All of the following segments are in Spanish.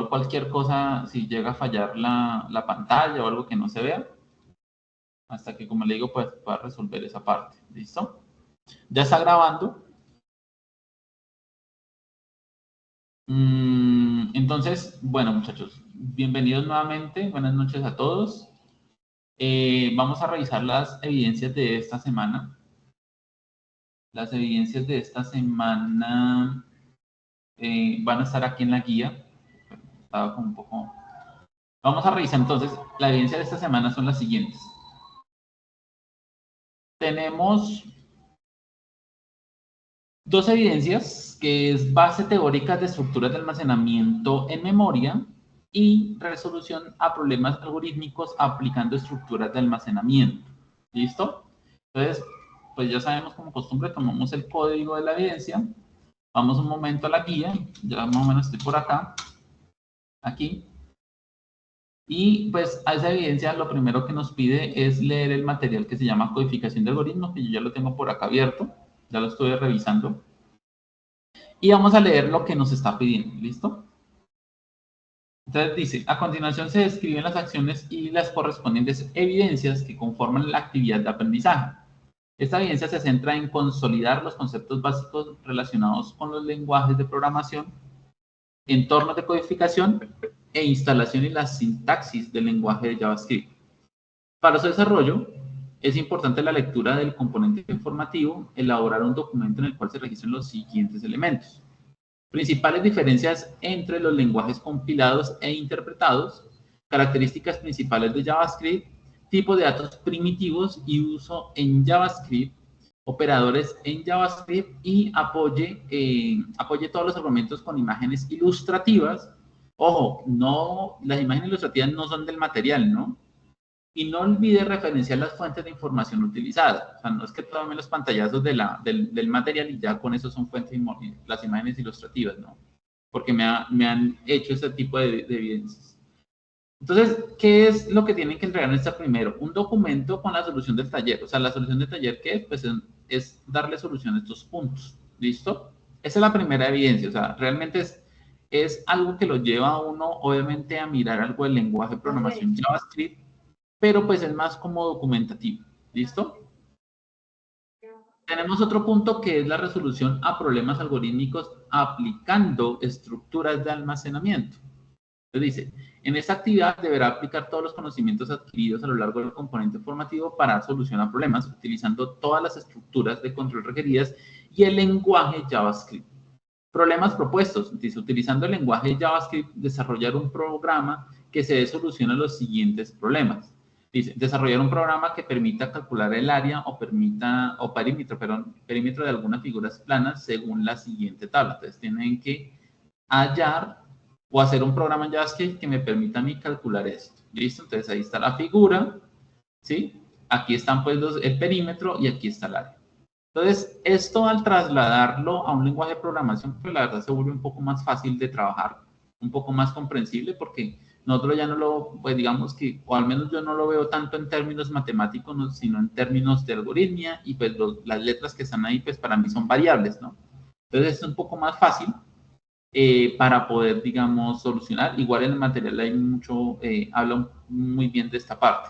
igual cualquier cosa, si llega a fallar la pantalla o algo que no se vea, hasta que, como le digo, pues pueda resolver esa parte. ¿Listo? Ya está grabando. Entonces, bueno, muchachos, bienvenidos nuevamente. Buenas noches a todos. Vamos a revisar las evidencias de esta semana. Las evidencias de esta semana van a estar aquí en la guía. Estaba como un poco... Vamos a revisar entonces. La evidencia de esta semana son las siguientes. Tenemos dos evidencias, que es base teórica de estructuras de almacenamiento en memoria y resolución a problemas algorítmicos aplicando estructuras de almacenamiento. ¿Listo? Entonces, pues ya sabemos, como costumbre, tomamos el código de la evidencia, vamos un momento a la guía, ya más o menos estoy por acá, aquí, y pues a esa evidencia lo primero que nos pide es leer el material que se llama codificación de algoritmos, que yo ya lo tengo por acá abierto, ya lo estuve revisando. Y vamos a leer lo que nos está pidiendo, ¿listo? Entonces dice, a continuación se describen las acciones y las correspondientes evidencias que conforman la actividad de aprendizaje. Esta evidencia se centra en consolidar los conceptos básicos relacionados con los lenguajes de programación, entornos de codificación e instalación y la sintaxis del lenguaje de JavaScript. Para su desarrollo, es importante la lectura del componente informativo, elaborar un documento en el cual se registren los siguientes elementos. Principales diferencias entre los lenguajes compilados e interpretados, características principales de JavaScript, tipo de datos primitivos y uso en JavaScript, operadores en JavaScript y apoye todos los argumentos con imágenes ilustrativas. Ojo, no, las imágenes ilustrativas no son del material, ¿no? Y no olvide referenciar las fuentes de información utilizadas. O sea, no es que tome los pantallazos del material y ya con eso son fuentes, las imágenes ilustrativas, ¿no? Porque me han hecho ese tipo de evidencias. Entonces, ¿qué es lo que tienen que entregar en esta primero? Un documento con la solución del taller. O sea, la solución del taller, ¿qué es? Pues es darle solución a estos puntos. ¿Listo? Esa es la primera evidencia. O sea, realmente es algo que lo lleva a uno, obviamente, a mirar algo del lenguaje de programación JavaScript, pero pues es más como documentativo. ¿Listo? Tenemos otro punto que es la resolución a problemas algorítmicos aplicando estructuras de almacenamiento. Entonces dice, en esta actividad deberá aplicar todos los conocimientos adquiridos a lo largo del componente formativo para dar solución a problemas, utilizando todas las estructuras de control requeridas y el lenguaje JavaScript. Problemas propuestos. Dice, utilizando el lenguaje JavaScript, desarrollar un programa que se dé solución a los siguientes problemas. Dice, desarrollar un programa que permita calcular el área o perímetro de algunas figuras planas según la siguiente tabla. Entonces, tienen que hallar o hacer un programa en JavaScript que me permita a mí calcular esto. ¿Listo? Entonces, ahí está la figura, ¿sí? Aquí están pues el perímetro y aquí está el área. Entonces, esto al trasladarlo a un lenguaje de programación, pues la verdad se vuelve un poco más fácil de trabajar, un poco más comprensible, porque nosotros ya no lo, pues digamos que, o al menos yo no lo veo tanto en términos matemáticos, sino en términos de algoritmia, y pues las letras que están ahí, pues para mí son variables, ¿no? Entonces, es un poco más fácil para poder, digamos, solucionar. Igual en el material hay mucho, habla muy bien de esta parte.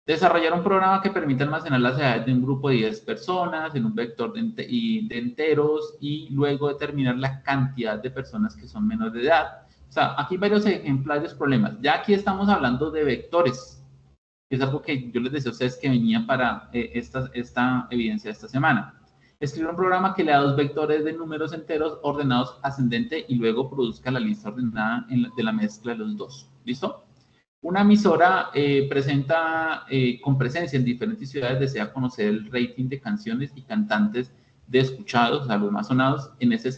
Desarrollar un programa que permita almacenar las edades de un grupo de 10 personas en un vector de enteros y luego determinar la cantidad de personas que son menores de edad. O sea, aquí hay varios ejemplares problemas. Ya aquí estamos hablando de vectores, que es algo que yo les decía a ustedes que venía para esta evidencia de esta semana. Escribir un programa que le da dos vectores de números enteros ordenados ascendente y luego produzca la lista ordenada de la mezcla de los dos. ¿Listo? Una emisora con presencia en diferentes ciudades desea conocer el rating de canciones y cantantes de escuchados, o sea, los más sonados, en ese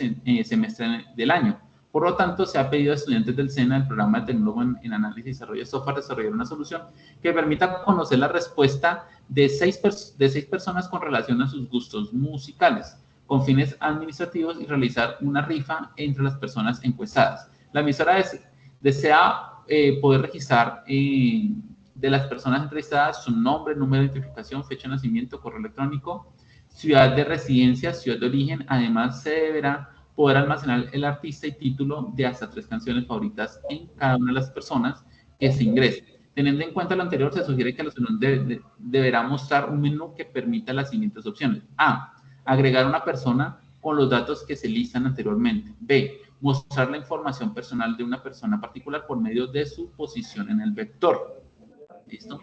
semestre del año. Por lo tanto, se ha pedido a estudiantes del SENA, el programa de tecnólogo en análisis y desarrollo de software, desarrollar una solución que permita conocer la respuesta de seis personas con relación a sus gustos musicales, con fines administrativos y realizar una rifa entre las personas encuestadas. La emisora desea poder registrar de las personas entrevistadas su nombre, número de identificación, fecha de nacimiento, correo electrónico, ciudad de residencia, ciudad de origen. Además, se deberá poder almacenar el artista y título de hasta 3 canciones favoritas en cada una de las personas que se ingresen. Teniendo en cuenta lo anterior, se sugiere que la solución deberá mostrar un menú que permita las siguientes opciones. A. Agregar una persona con los datos que se listan anteriormente. B. Mostrar la información personal de una persona particular por medio de su posición en el vector. ¿Listo?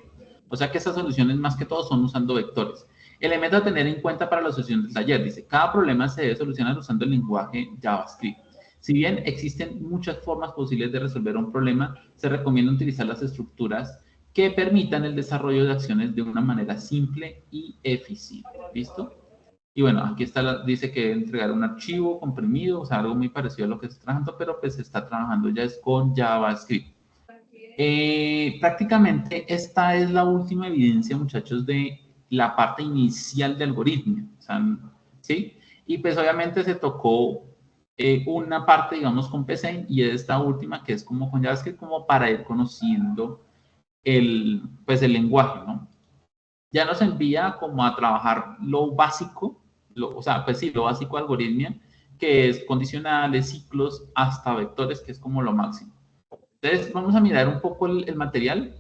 O sea que estas soluciones más que todo son usando vectores. Elemento a tener en cuenta para la solución del taller. Dice, cada problema se debe solucionar usando el lenguaje JavaScript. Si bien existen muchas formas posibles de resolver un problema, se recomienda utilizar las estructuras que permitan el desarrollo de acciones de una manera simple y eficiente. ¿Listo? Y bueno, aquí está, dice que debe entregar un archivo comprimido, o sea, algo muy parecido a lo que se está trabajando, pero pues se está trabajando ya es con JavaScript. Prácticamente esta es la última evidencia, muchachos, de la parte inicial de algoritmo, o sea, ¿sí? Y pues obviamente se tocó una parte, digamos, con PC y esta última que es como con JavaScript, como para ir conociendo pues el lenguaje, ¿no? Ya nos envía como a trabajar lo básico, o sea, pues sí, lo básico de algoritmia, que es condicionales, ciclos, hasta vectores, que es como lo máximo. Entonces, vamos a mirar un poco el material,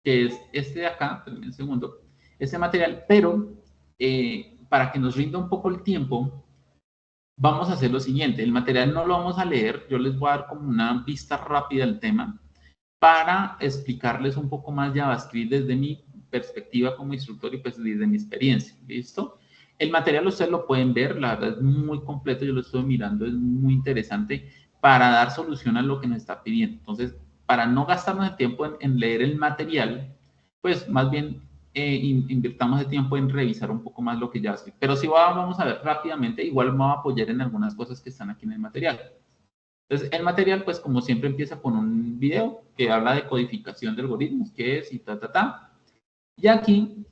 que es este de acá, un segundo, este material, pero para que nos rinda un poco el tiempo, vamos a hacer lo siguiente. El material no lo vamos a leer, yo les voy a dar como una vista rápida del tema para explicarles un poco más JavaScript desde mi perspectiva como instructor y pues desde mi experiencia, ¿listo? El material ustedes lo pueden ver, la verdad es muy completo, yo lo estoy mirando, es muy interesante para dar solución a lo que nos está pidiendo. Entonces, para no gastarnos el tiempo en leer el material, pues más bien invirtamos el tiempo en revisar un poco más lo que ya hace. Pero si vamos a ver rápidamente, igual me voy a apoyar en algunas cosas que están aquí en el material. Entonces, el material, pues como siempre, empieza con un video que habla de codificación de algoritmos, qué es y ta. Y aquí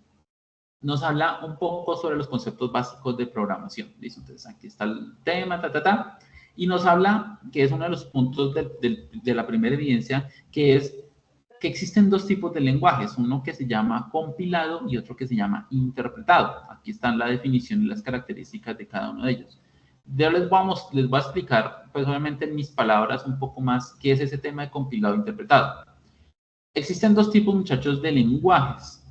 nos habla un poco sobre los conceptos básicos de programación. ¿Listo? Entonces, aquí está el tema, y nos habla, que es uno de los puntos de la primera evidencia, que es que existen dos tipos de lenguajes, uno que se llama compilado y otro que se llama interpretado. Aquí están la definición y las características de cada uno de ellos. Yo les voy a explicar, pues obviamente en mis palabras, un poco más qué es ese tema de compilado e interpretado. Existen dos tipos, muchachos, de lenguajes.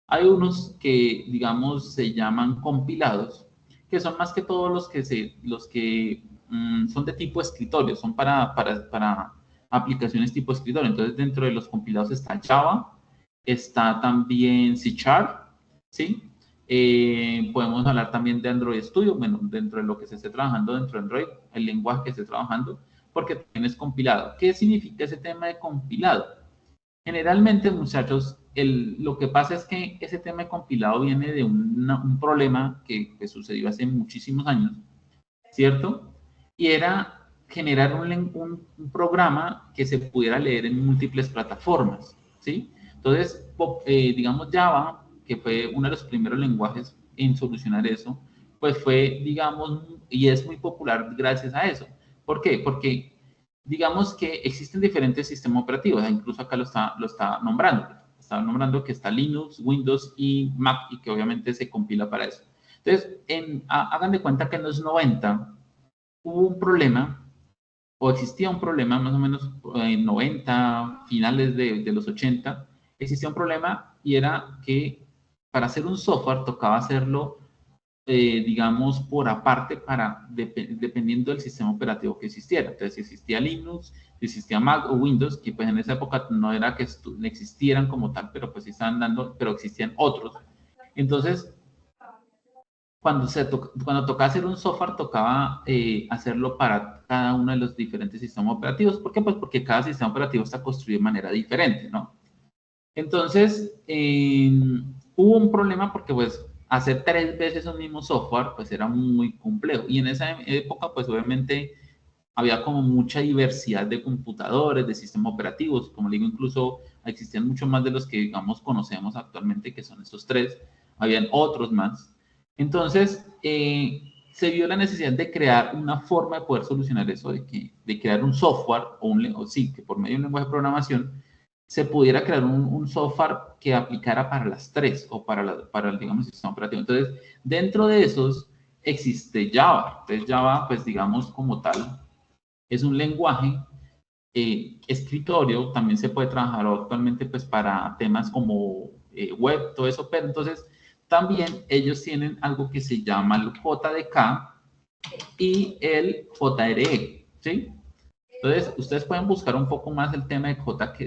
Hay unos que, digamos, se llaman compilados, que son más que todos los que son de tipo escritorio, son para aplicaciones tipo escritorio. Entonces, dentro de los compilados está Java, está también C#, ¿sí? Podemos hablar también de Android Studio, bueno, dentro de lo que se esté trabajando dentro de Android, el lenguaje que esté trabajando, porque también es compilado. ¿Qué significa ese tema de compilado? Generalmente, muchachos, lo que pasa es que ese tema de compilado viene de un problema que sucedió hace muchísimos años, ¿cierto? Y era generar un programa que se pudiera leer en múltiples plataformas, ¿sí? Entonces, digamos, Java, que fue uno de los primeros lenguajes en solucionar eso, pues fue, digamos, y es muy popular gracias a eso. ¿Por qué? Porque digamos que existen diferentes sistemas operativos, incluso acá lo está nombrando. Está nombrando que está Linux, Windows y Mac, y que obviamente se compila para eso. Entonces, hagan de cuenta que en los 90 hubo un problema, o existía un problema más o menos en 90, finales de los 80, existía un problema y era que para hacer un software tocaba hacerlo digamos, por aparte dependiendo del sistema operativo que existiera. Entonces, si existía Linux, si existía Mac o Windows, que pues en esa época no era que existieran como tal, pero pues sí estaban dando, pero existían otros. Entonces, cuando tocaba hacer un software, tocaba hacerlo para cada uno de los diferentes sistemas operativos. ¿Por qué? Pues porque cada sistema operativo está construido de manera diferente, ¿no? Entonces, hubo un problema porque pues hacer 3 veces un mismo software pues era muy complejo y en esa época pues obviamente había como mucha diversidad de computadores, de sistemas operativos, como digo, incluso existían mucho más de los que digamos conocemos actualmente que son estos 3, habían otros más. Entonces, se vio la necesidad de crear una forma de poder solucionar eso, de crear un software o sí, que por medio de un lenguaje de programación se pudiera crear un software que aplicara para las 3 o para digamos, el sistema operativo. Entonces, dentro de esos, existe Java. Entonces Java, pues digamos como tal, es un lenguaje escritorio, también se puede trabajar actualmente pues para temas como web, todo eso, pero entonces también ellos tienen algo que se llama el JDK y el JRE, ¿sí? Entonces, ustedes pueden buscar un poco más el tema de JDK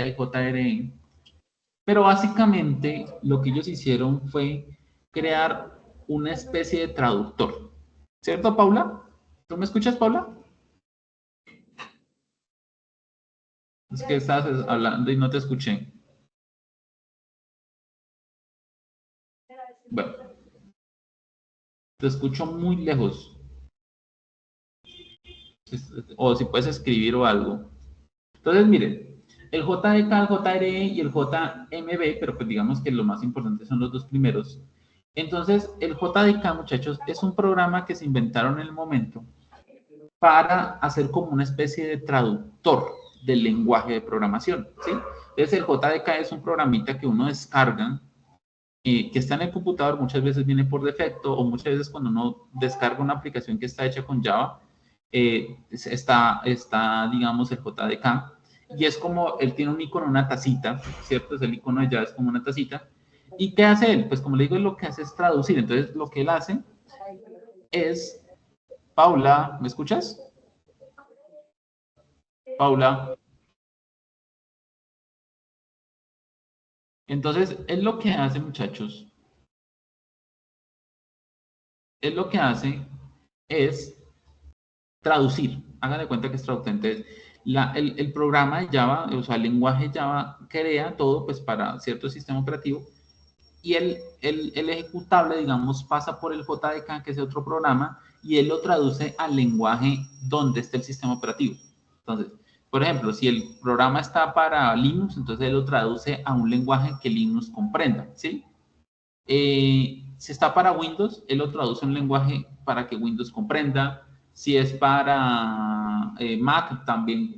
y JRE, pero básicamente lo que ellos hicieron fue crear una especie de traductor. ¿Cierto, Paula? ¿Tú me escuchas, Paula? Es que estás hablando y no te escuché. Bueno, te escucho muy lejos. O si puedes escribir o algo. Entonces, miren, el JDK, el JRE y el JMB, pero pues digamos que lo más importante son los dos primeros. Entonces, el JDK, muchachos, es un programa que se inventaron en el momento para hacer como una especie de traductor del lenguaje de programación, ¿sí? Entonces, el JDK es un programita que uno descarga, que está en el computador, muchas veces viene por defecto, o muchas veces cuando uno descarga una aplicación que está hecha con Java, está, digamos, el JDK, y es como, él tiene un icono, una tacita, ¿cierto? Es el icono de Java, es como una tacita. ¿Y qué hace él? Pues como le digo, lo que hace es traducir. Entonces, lo que él hace es, Paula, ¿me escuchas? Paula. Entonces, él lo que hace, muchachos, él lo que hace es traducir. Hagan de cuenta que es traductor. Entonces, el programa de Java, o sea, el lenguaje Java crea todo pues para cierto sistema operativo y el ejecutable, digamos, pasa por el JDK, que es otro programa, y él lo traduce al lenguaje donde esté el sistema operativo. Entonces, por ejemplo, si el programa está para Linux, entonces él lo traduce a un lenguaje que Linux comprenda, ¿sí? Si está para Windows, él lo traduce a un lenguaje para que Windows comprenda. Si es para Mac, también,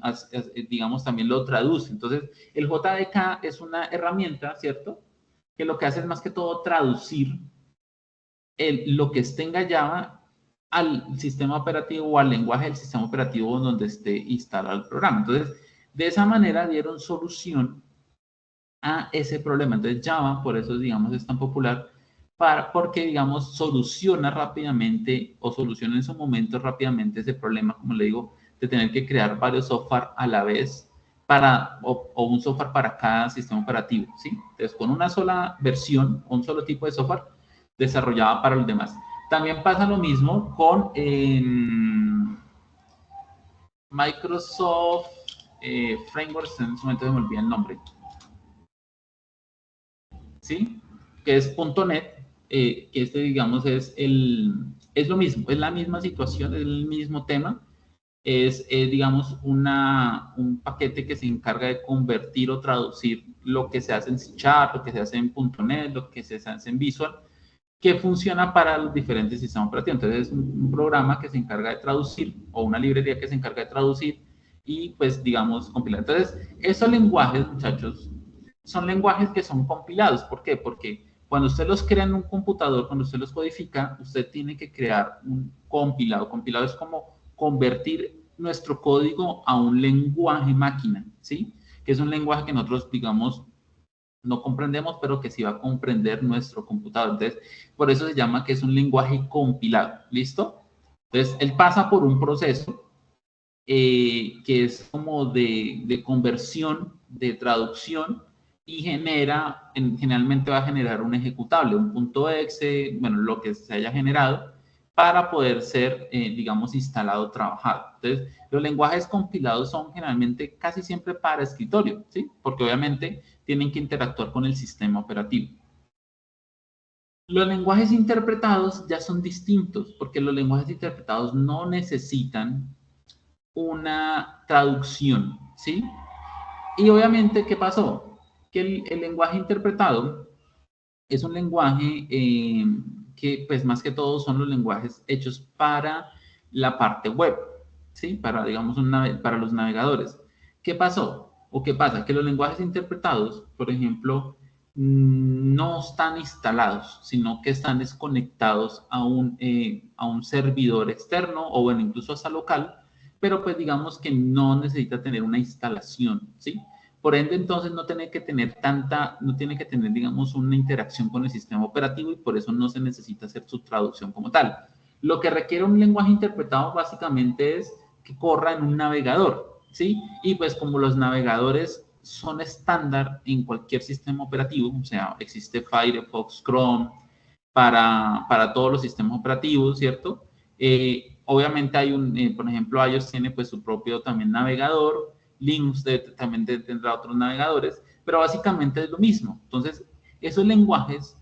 digamos, también lo traduce. Entonces, el JDK es una herramienta, ¿cierto? Que lo que hace es más que todo traducir lo que esté en Java al sistema operativo o al lenguaje del sistema operativo donde esté instalado el programa. Entonces, de esa manera dieron solución a ese problema. Entonces, Java, por eso, digamos, es tan popular, porque, digamos, soluciona rápidamente o soluciona en su momento rápidamente ese problema, como le digo, de tener que crear varios software a la vez o un software para cada sistema operativo, ¿sí? Entonces, con una sola versión, un solo tipo de software desarrollada para los demás. También pasa lo mismo con Microsoft Frameworks, en este momento se me olvida el nombre, ¿sí? Que es .NET, que digamos, es lo mismo, es la misma situación, es el mismo tema, digamos, un paquete que se encarga de convertir o traducir lo que se hace en C#, lo que se hace en .NET, lo que se hace en Visual, que funciona para los diferentes sistemas operativos. Entonces, es un programa que se encarga de traducir, o una librería que se encarga de traducir y, pues, digamos, compilar. Entonces, esos lenguajes, muchachos, son lenguajes que son compilados. ¿Por qué? Porque cuando usted los crea en un computador, cuando usted los codifica, usted tiene que crear un compilado. Compilado es como convertir nuestro código a un lenguaje máquina, ¿sí? Que es un lenguaje que nosotros, digamos, no comprendemos, pero que sí va a comprender nuestro computador. Entonces, por eso se llama que es un lenguaje compilado. ¿Listo? Entonces, él pasa por un proceso que es como de conversión, de traducción, y generalmente va a generar un ejecutable, un punto .exe, bueno, lo que se haya generado, para poder ser, digamos, instalado, trabajado. Entonces, los lenguajes compilados son generalmente casi siempre para escritorio, ¿sí? Porque obviamente tienen que interactuar con el sistema operativo. Los lenguajes interpretados ya son distintos, porque los lenguajes interpretados no necesitan una traducción, ¿sí? Y obviamente, ¿qué pasó? Que el lenguaje interpretado es un lenguaje que, pues, más que todo son los lenguajes hechos para la parte web, ¿sí? Para, digamos, para los navegadores. ¿Qué pasó? ¿O qué pasa? Que los lenguajes interpretados, por ejemplo, no están instalados, sino que están desconectados a un servidor externo o bueno, incluso hasta local, pero pues digamos que no necesita tener una instalación, ¿sí? Por ende, entonces no tiene que tener no tiene que tener, digamos, una interacción con el sistema operativo y por eso no se necesita hacer su traducción como tal. Lo que requiere un lenguaje interpretado básicamente es que corra en un navegador, ¿sí? Y pues como los navegadores son estándar en cualquier sistema operativo, o sea, existe Firefox, Chrome, para todos los sistemas operativos, ¿cierto? Obviamente hay por ejemplo, iOS tiene pues su propio también navegador, Linux también tendrá otros navegadores, pero básicamente es lo mismo. Entonces, esos lenguajes,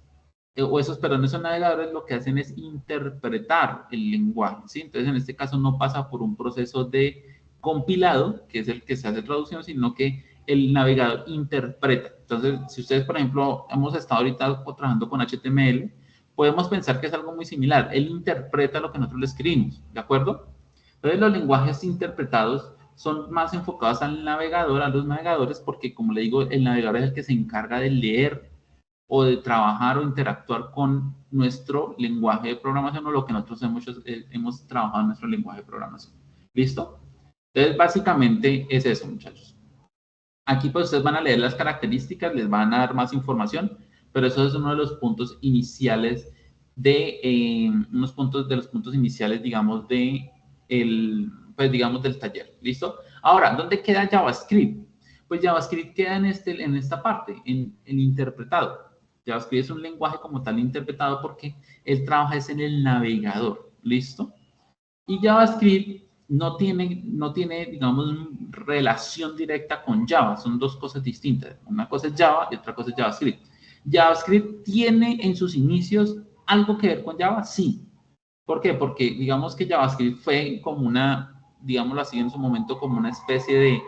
perdón, esos navegadores lo que hacen es interpretar el lenguaje, ¿sí? Entonces, en este caso no pasa por un proceso de compilado, que es el que se hace traducción, sino que el navegador interpreta. Entonces, si ustedes, por ejemplo, hemos estado ahorita trabajando con HTML, podemos pensar que es algo muy similar. Él interpreta lo que nosotros le escribimos, ¿de acuerdo? Entonces, los lenguajes interpretados son más enfocados al navegador, a los navegadores, porque, como le digo, el navegador es el que se encarga de leer o de trabajar o interactuar con nuestro lenguaje de programación o lo que nosotros hemos trabajado en nuestro lenguaje de programación. ¿Listo? Entonces, básicamente es eso, muchachos. Aquí pues ustedes van a leer las características, les van a dar más información, pero eso es uno de los puntos iniciales de los puntos iniciales, digamos, pues digamos del taller. ¿Listo? Ahora, ¿dónde queda JavaScript? Pues JavaScript queda en esta parte, en interpretado. JavaScript es un lenguaje como tal interpretado porque él trabaja es en el navegador. ¿Listo? Y JavaScript no tiene, digamos, relación directa con Java. Son dos cosas distintas. Una cosa es Java y otra cosa es JavaScript. ¿JavaScript tiene en sus inicios algo que ver con Java? Sí. ¿Por qué? Porque digamos que JavaScript fue como digámoslo así en su momento, como una especie de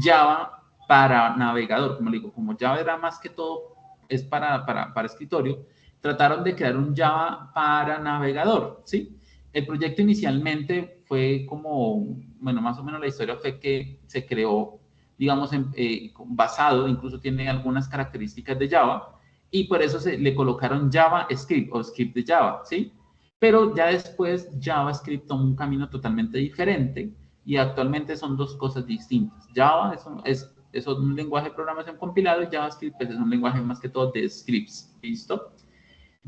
Java para navegador. Como le digo, como Java era más que todo, es para escritorio, trataron de crear un Java para navegador, ¿sí? El proyecto inicialmente fue como, bueno, más o menos la historia fue que se creó, digamos, basado, incluso tiene algunas características de Java, y por eso le colocaron JavaScript o script de Java, ¿sí? Pero ya después JavaScript tomó un camino totalmente diferente y actualmente son dos cosas distintas. Java es un lenguaje de programación compilado y JavaScript pues, es un lenguaje más que todo de scripts, ¿listo?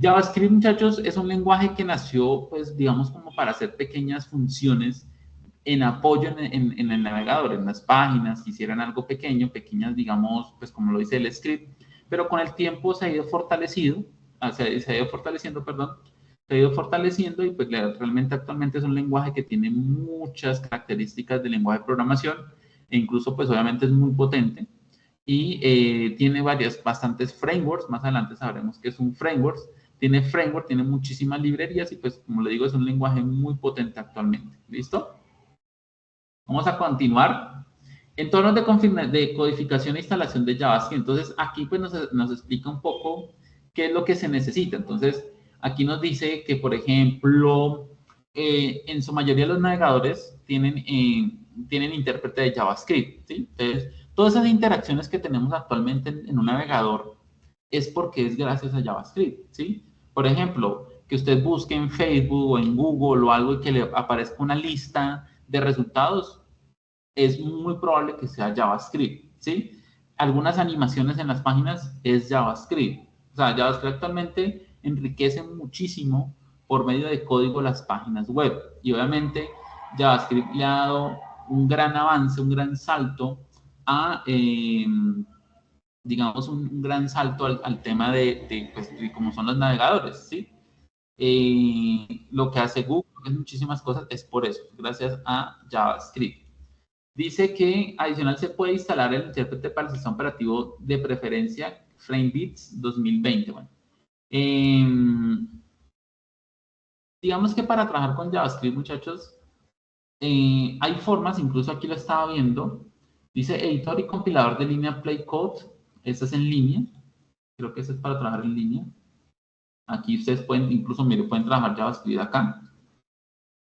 JavaScript, muchachos, es un lenguaje que nació, pues, digamos, como para hacer pequeñas funciones en apoyo en el navegador, en las páginas, que hicieran algo pequeño, pequeñas, digamos, pues, como lo dice el script, pero con el tiempo se ha ido se ha ido fortaleciendo, perdón, se ha ido fortaleciendo y pues realmente actualmente es un lenguaje que tiene muchas características de lenguaje de programación e incluso, pues, obviamente es muy potente y tiene bastantes frameworks, más adelante sabremos que es un framework, tiene muchísimas librerías y pues como le digo es un lenguaje muy potente actualmente. ¿Listo? Vamos a continuar. Entornos de codificación e instalación de JavaScript. Entonces aquí pues nos explica un poco qué es lo que se necesita. Entonces aquí nos dice que por ejemplo en su mayoría los navegadores tienen intérprete de JavaScript. ¿Sí? Entonces todas esas interacciones que tenemos actualmente en un navegador es porque es gracias a JavaScript. ¿Sí? Por ejemplo, que usted busque en Facebook o en Google o algo y que le aparezca una lista de resultados, es muy probable que sea JavaScript, ¿sí? Algunas animaciones en las páginas es JavaScript. O sea, JavaScript actualmente enriquece muchísimo por medio de código las páginas web. Y obviamente JavaScript le ha dado un gran avance, un gran salto digamos, un gran salto al tema pues, de cómo son los navegadores, ¿sí? Lo que hace Google, es muchísimas cosas, es por eso, gracias a JavaScript. Dice que adicional se puede instalar el intérprete para el sistema operativo de preferencia FrameBits 2020. Bueno, digamos que para trabajar con JavaScript, muchachos, hay formas, incluso aquí lo estaba viendo. Dice editor y compilador de línea Play Code. Este es en línea. Creo que ese es para trabajar en línea. Aquí ustedes pueden, incluso, mire, pueden trabajar JavaScript acá.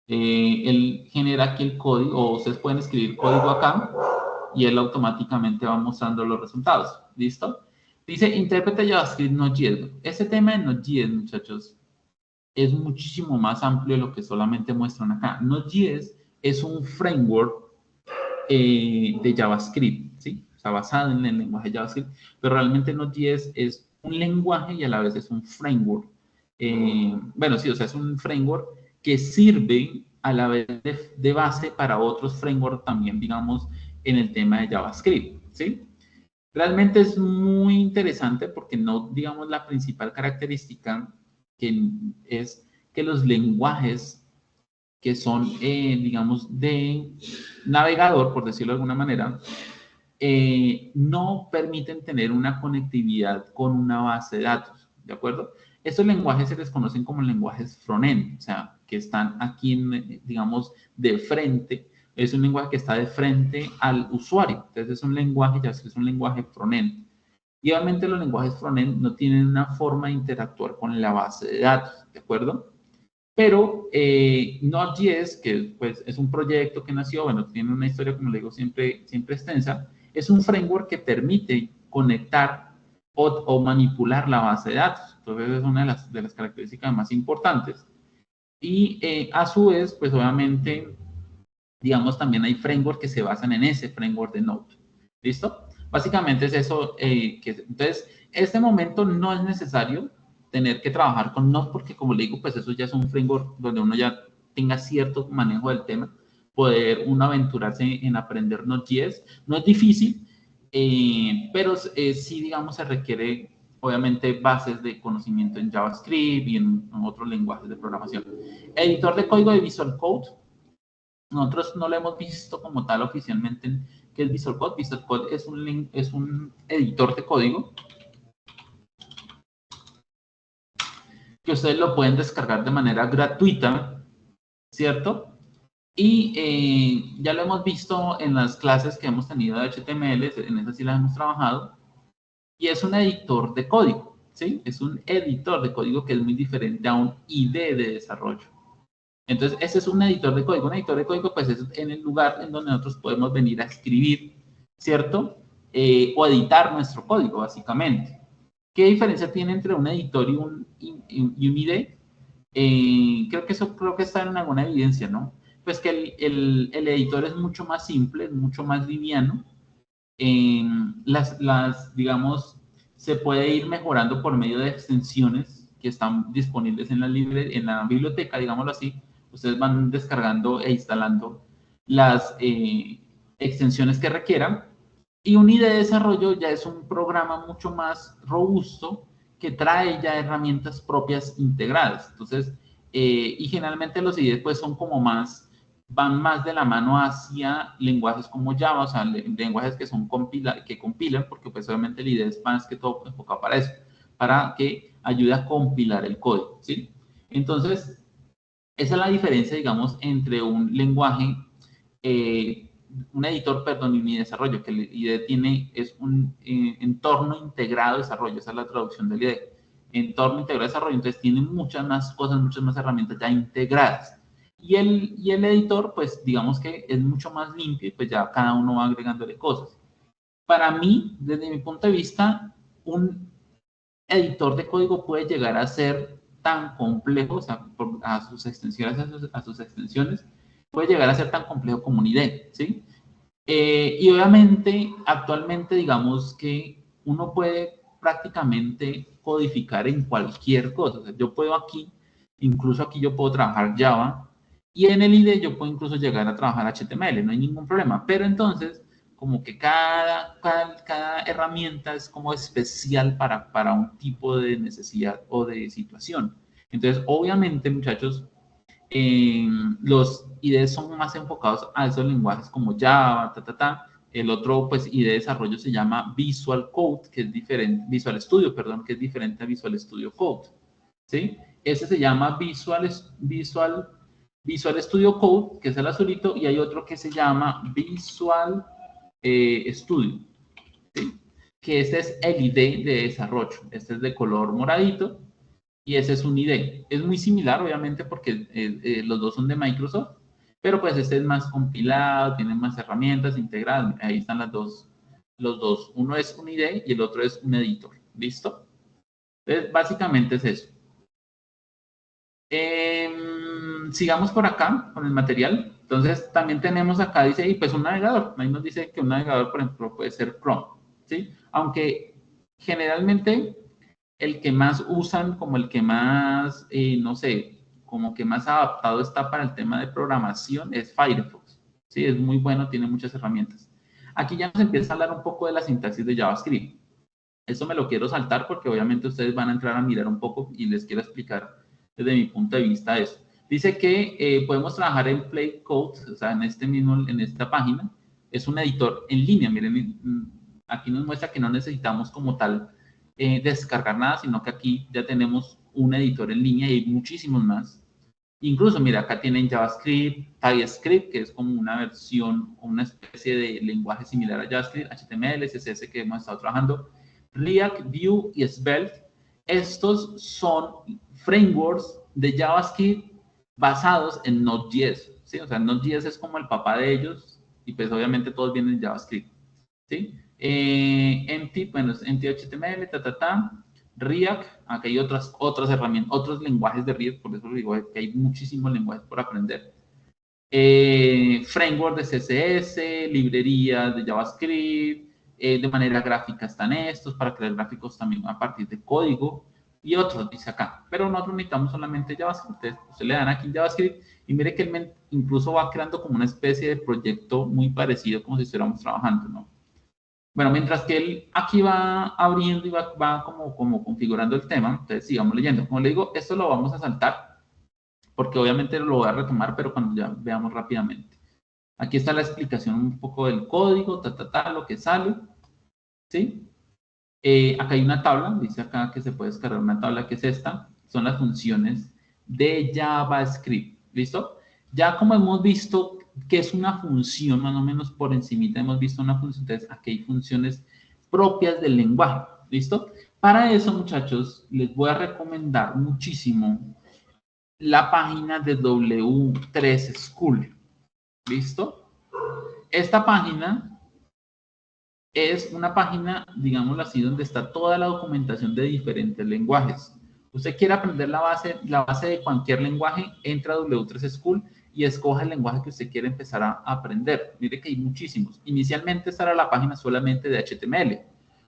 Él genera aquí el código, o ustedes pueden escribir código acá y él automáticamente va mostrando los resultados. ¿Listo? Dice, intérprete JavaScript Node.js. Ese tema de Node.js, muchachos, es muchísimo más amplio de lo que solamente muestran acá. Node.js es un framework de JavaScript, ¿sí? O sea, basado en el lenguaje JavaScript, pero realmente Node.js es un lenguaje y a la vez es un framework. Bueno, sí, o sea, es un framework que sirve a la vez de base para otros frameworks también, digamos, en el tema de JavaScript, ¿sí? Realmente es muy interesante porque no, digamos, la principal característica que es que los lenguajes que son, digamos, de navegador, por decirlo de alguna manera, no permiten tener una conectividad con una base de datos, ¿de acuerdo? Estos lenguajes se les conocen como lenguajes front-end, o sea, que están aquí, digamos, de frente. Es un lenguaje que está de frente al usuario. Entonces, es un lenguaje, ya es un lenguaje front-end. Y obviamente los lenguajes front-end no tienen una forma de interactuar con la base de datos, ¿de acuerdo? Pero Node.js, que pues, es un proyecto que nació, bueno, tiene una historia, como le digo, siempre, siempre extensa, es un framework que permite conectar o manipular la base de datos. Entonces, es una de las características más importantes. Y a su vez, pues obviamente, digamos, también hay frameworks que se basan en ese framework de Node. ¿Listo? Básicamente es eso. Entonces, en este momento no es necesario tener que trabajar con Node porque, como le digo, pues eso ya es un framework donde uno ya tenga cierto manejo del tema, poder uno aventurarse en aprender Node.js. No es difícil, pero sí, digamos, se requiere, obviamente, bases de conocimiento en JavaScript y en otros lenguajes de programación. Editor de código de Visual Code. Nosotros no lo hemos visto como tal oficialmente que es Visual Code. Visual Code es un editor de código que ustedes lo pueden descargar de manera gratuita, ¿cierto? Y ya lo hemos visto en las clases que hemos tenido de HTML, en esas sí las hemos trabajado, y es un editor de código, ¿sí? Es un editor de código que es muy diferente a un IDE de desarrollo. Entonces, ese es un editor de código. Un editor de código, pues, es en el lugar en donde nosotros podemos venir a escribir, ¿cierto? O editar nuestro código, básicamente. ¿Qué diferencia tiene entre un editor y un IDE? Creo que está en alguna evidencia, ¿no? Pues que el editor es mucho más simple, es mucho más liviano. Digamos, se puede ir mejorando por medio de extensiones que están disponibles en en la biblioteca, digámoslo así. Ustedes van descargando e instalando las extensiones que requieran. Y un IDE de desarrollo ya es un programa mucho más robusto que trae ya herramientas propias integradas. Entonces, y generalmente los IDE pues son como más, van más de la mano hacia lenguajes como Java, o sea, lenguajes que son que compilan, porque pues obviamente el IDE es más que todo enfocado para eso, para que ayude a compilar el código, ¿sí? Entonces, esa es la diferencia, digamos, entre un lenguaje, un editor, perdón, y mi desarrollo, que el IDE tiene, es un entorno integrado de desarrollo, esa es la traducción del IDE. Entorno integrado de desarrollo, entonces tiene muchas más cosas, muchas más herramientas ya integradas. Y el editor, pues digamos que es mucho más limpio y pues ya cada uno va agregándole cosas. Para mí, desde mi punto de vista, un editor de código puede llegar a ser tan complejo, o sea, a sus extensiones, a sus extensiones, puede llegar a ser tan complejo como un IDE, ¿sí? Y obviamente, actualmente, digamos que uno puede prácticamente codificar en cualquier cosa. O sea, yo puedo aquí, incluso aquí yo puedo trabajar Java y en el IDE yo puedo incluso llegar a trabajar HTML, no hay ningún problema. Pero entonces, como que cada herramienta es como especial para un tipo de necesidad o de situación. Entonces, obviamente, muchachos, los IDEs son más enfocados a esos lenguajes como Java, El otro, pues, IDE de desarrollo se llama Visual Code, que es diferente, Visual Studio, perdón, que es diferente a Visual Studio Code, ¿sí? Ese se llama Visual Studio Code, que es el azulito, y hay otro que se llama Visual Studio, ¿sí? Que este es el IDE de desarrollo. Este es de color moradito y ese es un IDE. Es muy similar, obviamente, porque los dos son de Microsoft, pero pues este es más compilado, tiene más herramientas integradas. Ahí están los dos. Uno es un IDE y el otro es un editor. ¿Listo? Entonces, básicamente es eso. Sigamos por acá con el material. Entonces, también tenemos acá, dice, y pues un navegador. Ahí nos dice que un navegador, por ejemplo, puede ser Chrome, ¿sí? Aunque generalmente el que más usan, como el que más, no sé, como que más adaptado está para el tema de programación es Firefox, ¿sí? Es muy bueno, tiene muchas herramientas. Aquí ya nos empieza a hablar un poco de la sintaxis de JavaScript. Eso me lo quiero saltar porque obviamente ustedes van a entrar a mirar un poco y les quiero explicar desde mi punto de vista eso. Dice que podemos trabajar en Play Code, o sea, en esta página. Es un editor en línea. Miren, aquí nos muestra que no necesitamos como tal descargar nada, sino que aquí ya tenemos un editor en línea y hay muchísimos más. Incluso, mira, acá tienen JavaScript, TypeScript, que es como una versión, una especie de lenguaje similar a JavaScript, HTML, CSS que hemos estado trabajando, React, Vue y Svelte. Estos son frameworks de JavaScript basados en Node.js, ¿sí? O sea, Node.js es como el papá de ellos y pues obviamente todos vienen de JavaScript, ¿sí? Empty, bueno, es Empty HTML, React, aquí hay otras herramientas, otros lenguajes de React, por eso digo que hay muchísimos lenguajes por aprender. Framework de CSS, librerías de JavaScript, de manera gráfica están estos, para crear gráficos también a partir de código, y otros, dice acá. Pero nosotros necesitamos solamente JavaScript. Ustedes le dan aquí en JavaScript y mire que él incluso va creando como una especie de proyecto muy parecido como si estuviéramos trabajando, ¿no? Bueno, mientras que él aquí va abriendo y va como configurando el tema, entonces sigamos leyendo. Como le digo, esto lo vamos a saltar, porque obviamente lo voy a retomar, pero cuando ya veamos rápidamente. Aquí está la explicación un poco del código, lo que sale, ¿sí? Acá hay una tabla, dice acá que se puede descargar una tabla que es esta, son las funciones de JavaScript, ¿listo? Ya como hemos visto que es una función, más o menos por encimita hemos visto una función, entonces aquí hay funciones propias del lenguaje, ¿listo? Para eso, muchachos, les voy a recomendar muchísimo la página de W3 School, ¿listo? Esta página es una página, digámoslo así, donde está toda la documentación de diferentes lenguajes. Usted quiere aprender la base de cualquier lenguaje, entra a W3 School y escoja el lenguaje que usted quiere empezar a aprender. Mire que hay muchísimos. Inicialmente esta era la página solamente de HTML,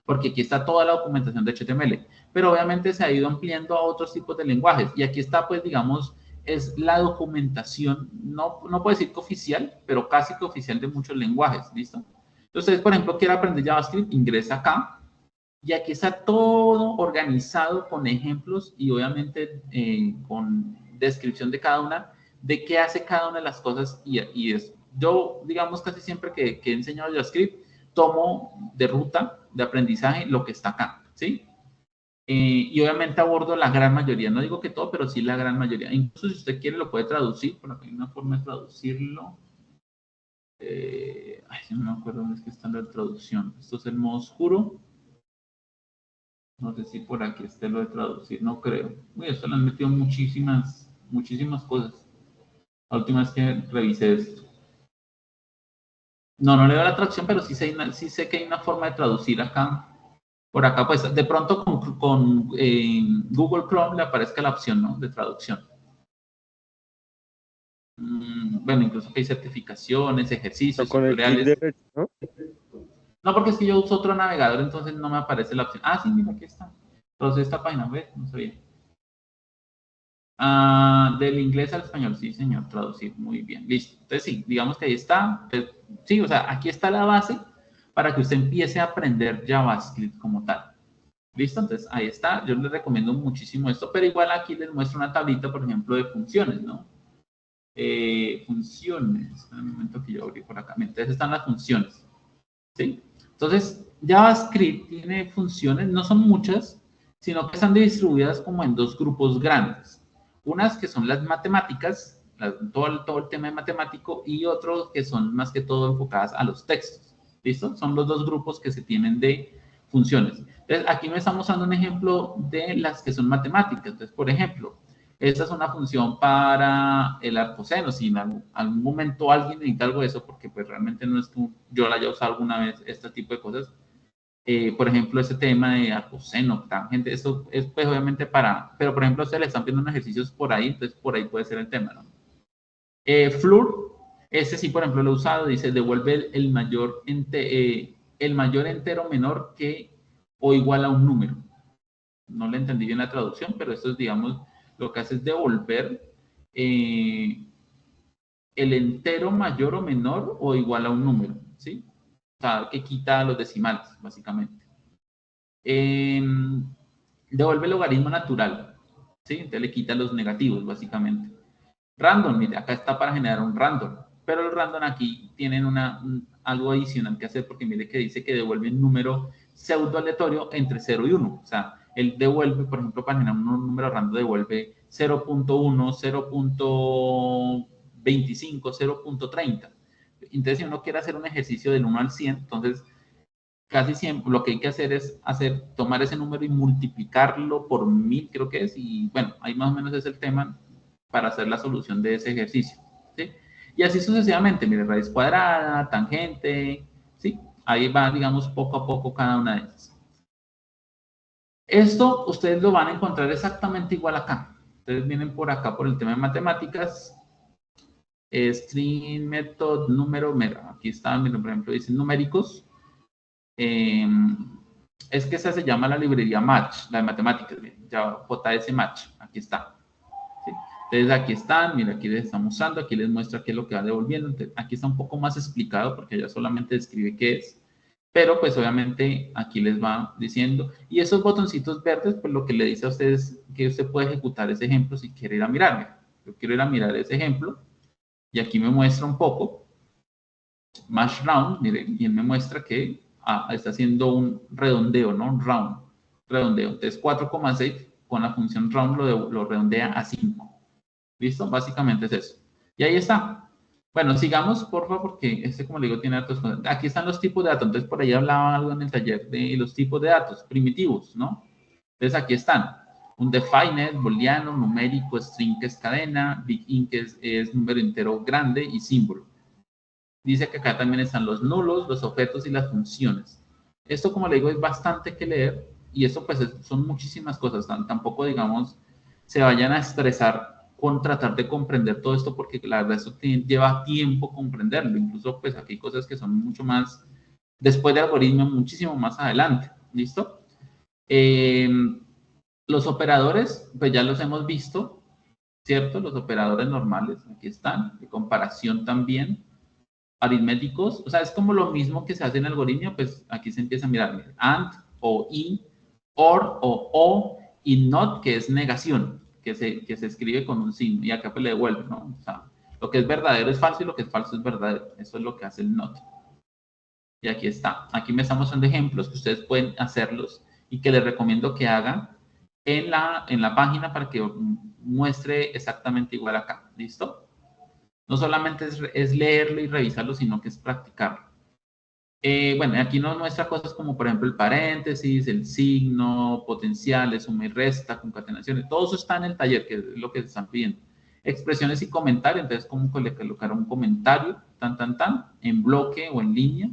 porque aquí está toda la documentación de HTML, pero obviamente se ha ido ampliando a otros tipos de lenguajes. Y aquí está, pues, digamos, es la documentación, no puedo decir que oficial, pero casi que oficial de muchos lenguajes, ¿listo? Entonces, por ejemplo, quiere aprender JavaScript, ingresa acá y aquí está todo organizado con ejemplos y obviamente con descripción de cada una, de qué hace cada una de las cosas y es. Yo, digamos, casi siempre que he enseñado JavaScript, tomo de ruta de aprendizaje lo que está acá, ¿sí? Y obviamente abordo la gran mayoría, no digo que todo, pero sí la gran mayoría. Incluso si usted quiere lo puede traducir, por acá hay una forma de traducirlo. No me acuerdo dónde es que está la traducción. Esto es el modo oscuro. No sé si por aquí esté lo de traducir, no creo. Uy, esto le han metido muchísimas cosas. La última vez que revisé esto. No le veo la traducción, pero sí sé que hay una forma de traducir acá. Por acá, pues, de pronto con Google Chrome le aparezca la opción, ¿no? De traducción. Bueno, incluso que hay certificaciones, ejercicios, con tutoriales. el derecho, ¿no? No, porque es que yo uso otro navegador, entonces no me aparece la opción. Ah, sí, mira, aquí está. Entonces esta página, ¿ves? No sabía. Del inglés al español, sí, señor, traducir, muy bien, listo. Entonces sí, digamos que ahí está. Entonces, sí, o sea, aquí está la base para que usted empiece a aprender JavaScript como tal. ¿Listo? Entonces ahí está. Yo les recomiendo muchísimo esto, pero igual aquí les muestro una tablita, por ejemplo, de funciones, ¿no? Funciones. En el momento que yo abrí por acá. Entonces están las funciones. ¿Sí? Entonces, JavaScript tiene funciones, no son muchas, sino que están distribuidas como en dos grupos grandes. Unas que son las matemáticas, todo el tema de matemático, y otros que son más que todo enfocadas a los textos. ¿Listo? Son los dos grupos que se tienen de funciones. Entonces, aquí me estamos dando un ejemplo de las que son matemáticas. Entonces, por ejemplo, esta es una función para el arcoseno, si en algún momento alguien necesita algo de eso, porque pues realmente no es que yo la haya usado alguna vez, este tipo de cosas. Por ejemplo, ese tema de arcoseno, tangente, eso es pues obviamente para, pero por ejemplo, ustedes le están pidiendo ejercicios por ahí, entonces por ahí puede ser el tema, ¿no? Flur, ese sí, por ejemplo, lo he usado, dice, devuelve el mayor entero menor que o igual a un número. No le entendí bien la traducción, pero esto es, digamos, lo que hace es devolver el entero mayor o menor o igual a un número, ¿sí? O sea, que quita los decimales, básicamente. Devuelve el logaritmo natural, ¿sí? Entonces le quita los negativos, básicamente. Random, mire, acá está para generar un random, pero el random aquí tienen algo adicional que hacer porque mire que dice que devuelve un número pseudo aleatorio entre 0 y 1. O sea, él devuelve, por ejemplo, para generar un número random, devuelve 0.1, 0.25, 0.30. Entonces, si uno quiere hacer un ejercicio del 1 al 100, entonces casi siempre lo que hay que hacer es tomar ese número y multiplicarlo por 1000, creo que es, y bueno, ahí más o menos es el tema para hacer la solución de ese ejercicio, ¿sí? Y así sucesivamente, mire, raíz cuadrada, tangente, ¿sí? Ahí va, digamos, poco a poco cada una de ellas. Esto ustedes lo van a encontrar exactamente igual acá. Ustedes vienen por acá por el tema de matemáticas, string, method, número, aquí está, miren, por ejemplo, dicen numéricos. Es que esa se llama la librería Match, la de matemáticas, ya JS Match, aquí está. ¿Sí? Entonces aquí están, mira, aquí les estamos usando, aquí les muestra qué es lo que va devolviendo. Entonces, aquí está un poco más explicado porque ya solamente describe qué es, pero pues obviamente aquí les va diciendo. Y esos botoncitos verdes, pues lo que le dice a ustedes es que usted puede ejecutar ese ejemplo si quiere ir a mirarme. Yo quiero ir a mirar ese ejemplo y aquí me muestra un poco. Match round, miren, y él me muestra que está haciendo un redondeo, ¿no? Un round, redondeo. Entonces 4,6 con la función round lo redondea a 5. ¿Listo? Básicamente es eso. Y ahí está. Bueno, sigamos, por favor, porque como le digo, tiene datos. Aquí están los tipos de datos. Entonces, por ahí hablaba algo en el taller de los tipos de datos primitivos, ¿no? Entonces, aquí están. Un defined, booleano, numérico, string que es cadena, big int que es número entero grande y símbolo. Dice que acá también están los nulos, los objetos y las funciones. Esto, como le digo, es bastante que leer y esto pues son muchísimas cosas. Tampoco, digamos, se vayan a estresar con tratar de comprender todo esto porque la verdad eso lleva tiempo comprenderlo. Incluso pues aquí hay cosas que son mucho más, después de algoritmo, muchísimo más adelante. ¿Listo? Los operadores, pues ya los hemos visto, ¿cierto? Los operadores normales, aquí están, de comparación también aritméticos, o sea, es como lo mismo que se hace en algoritmo, pues aquí se empieza a mirar, AND o IN, OR o y NOT, que es negación, que se escribe con un signo, y acá pues le devuelve, ¿no? O sea, lo que es verdadero es falso y lo que es falso es verdadero, eso es lo que hace el NOT. Y aquí está, aquí me están mostrando ejemplos que ustedes pueden hacerlos y que les recomiendo que hagan en la página para que muestre exactamente igual acá, ¿listo? No solamente es leerlo y revisarlo, sino que es practicarlo. Bueno, aquí nos muestra cosas como, por ejemplo, el paréntesis, el signo, potenciales, suma y resta, concatenaciones. Todo eso está en el taller, que es lo que se están pidiendo. Expresiones y comentarios, entonces, cómo colocar un comentario, en bloque o en línea.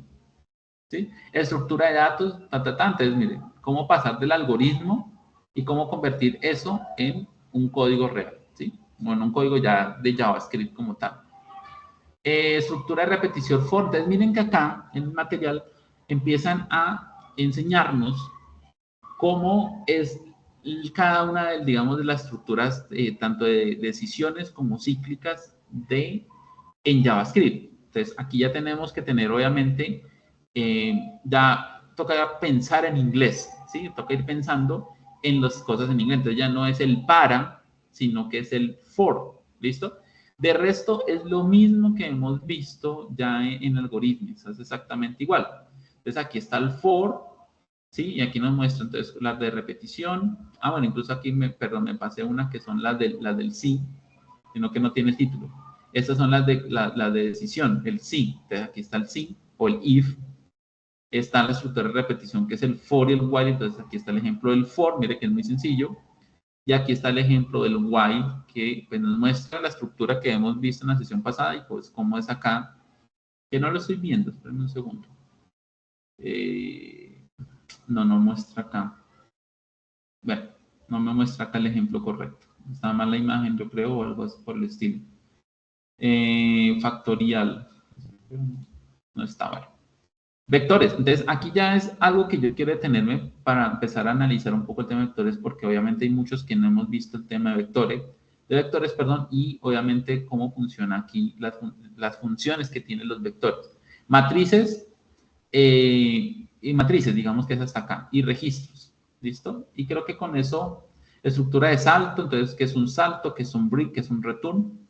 ¿Sí? Estructura de datos, Entonces, miren, cómo pasar del algoritmo y cómo convertir eso en un código real, ¿sí? Bueno, un código ya de JavaScript como tal. Estructura de repetición for. Entonces, miren que acá en el material empiezan a enseñarnos cómo es cada una de, digamos, de las estructuras, tanto de decisiones como cíclicas en JavaScript. Entonces, aquí ya tenemos que tener, obviamente, ya toca pensar en inglés, ¿sí? Toca ir pensando en las cosas en inglés. Entonces, ya no es el para, sino que es el for, ¿listo? De resto, es lo mismo que hemos visto ya en algoritmos, es exactamente igual. Entonces, aquí está el for, ¿sí? Y aquí nos muestra entonces las de repetición. Bueno, incluso aquí, me pasé una que son las del sí, sino que no tiene el título. Estas son las de decisión, el sí. Entonces, aquí está el sí o el if. Está la estructura de repetición que es el for y el while. Entonces, aquí está el ejemplo del for, mire que es muy sencillo. Y aquí está el ejemplo del while, que pues, nos muestra la estructura que hemos visto en la sesión pasada y pues cómo es acá, que no lo estoy viendo, espérenme un segundo. No muestra acá. Bueno, no me muestra acá el ejemplo correcto. Está mal la imagen, yo creo, o algo así por el estilo. Factorial. No está bueno. Vectores. Entonces, aquí ya es algo que yo quiero detenerme para empezar a analizar un poco el tema de vectores, porque obviamente hay muchos que no hemos visto el tema de vectores, y obviamente cómo funciona aquí las funciones que tienen los vectores. Matrices, y matrices, digamos que es hasta acá, y registros. ¿Listo? Y creo que con eso, estructura de salto, entonces, ¿qué es un salto? ¿Qué es un break? ¿Qué es un return?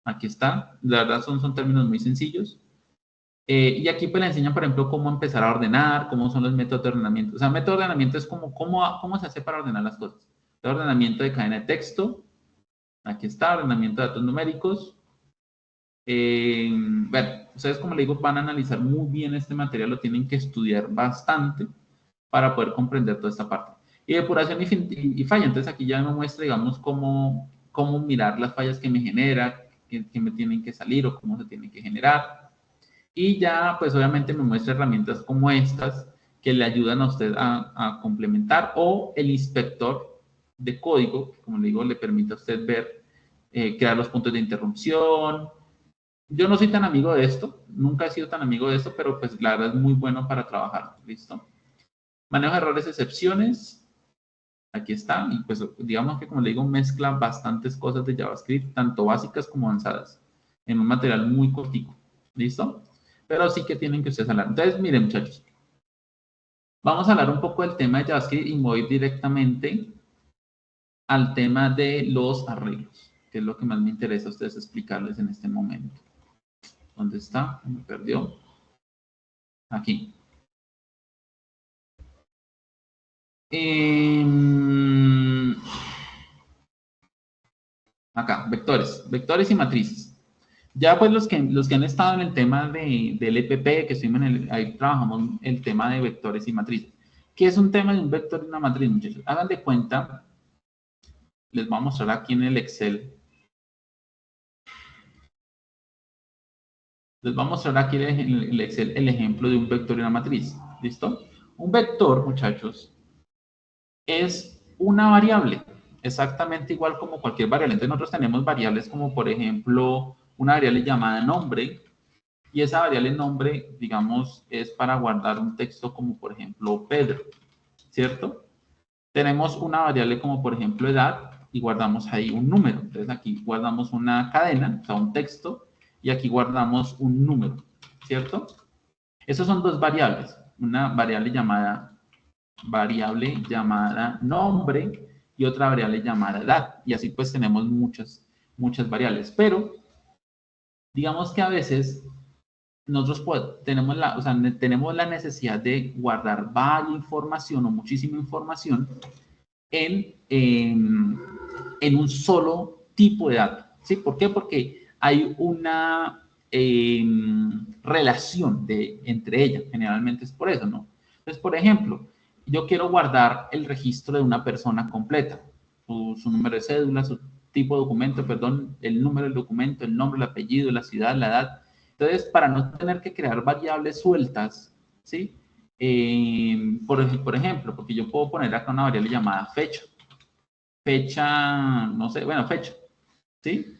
Aquí está. La verdad son términos muy sencillos. Y aquí pues le enseñan, por ejemplo, cómo empezar a ordenar, cómo son los métodos de ordenamiento. O sea, método de ordenamiento es como cómo se hace para ordenar las cosas. El ordenamiento de cadena de texto. Aquí está, ordenamiento de datos numéricos. Bueno, ustedes, como le digo, van a analizar muy bien este material, lo tienen que estudiar bastante para poder comprender toda esta parte. Y depuración y falla. Entonces aquí ya me muestra, digamos, cómo mirar las fallas que me genera, que me tienen que salir o cómo se tienen que generar. Y ya, pues obviamente me muestra herramientas como estas que le ayudan a usted a complementar, o el inspector de código, que como le digo, le permite a usted ver, crear los puntos de interrupción. Yo no soy tan amigo de esto, nunca he sido tan amigo de esto, pero pues la verdad es muy bueno para trabajar. ¿Listo? Manejo de errores, excepciones. Aquí está. Y pues digamos que, como le digo, mezcla bastantes cosas de JavaScript, tanto básicas como avanzadas, en un material muy cortico. ¿Listo? Pero sí que tienen que ustedes hablar. Entonces, miren, muchachos, vamos a hablar un poco del tema de JavaScript y me voy directamente al tema de los arreglos, que es lo que más me interesa a ustedes explicarles en este momento. ¿Dónde está? Me perdió. Aquí. Acá, vectores y matrices. Ya pues los que han estado en el tema del EPP, que estuvimos ahí trabajamos el tema de vectores y matrices. ¿Qué es un tema de un vector y una matriz, muchachos? Hagan de cuenta, les voy a mostrar aquí en el Excel. Les voy a mostrar aquí en el Excel el ejemplo de un vector y una matriz. ¿Listo? Un vector, muchachos, es una variable, exactamente igual como cualquier variable. Entonces nosotros tenemos variables como, por ejemplo, una variable llamada nombre, y esa variable nombre, digamos, es para guardar un texto como, por ejemplo, Pedro, ¿cierto? Tenemos una variable como, por ejemplo, edad, y guardamos ahí un número. Entonces aquí guardamos una cadena, o sea, un texto, y aquí guardamos un número, ¿cierto? Esas son dos variables, una variable llamada nombre y otra variable llamada edad, y así pues tenemos muchas variables, pero digamos que a veces nosotros tenemos la necesidad de guardar varias información o muchísima información en un solo tipo de dato. ¿Sí? ¿Por qué? Porque hay una relación entre ellas. Generalmente es por eso, ¿no? Entonces, por ejemplo, yo quiero guardar el registro de una persona completa, su número de cédula, su tipo de documento, perdón, el número del documento, el nombre, el apellido, la ciudad, la edad. Entonces, para no tener que crear variables sueltas, ¿sí? Por ejemplo, porque yo puedo poner acá una variable llamada fecha. Fecha, no sé, bueno, fecha, ¿sí?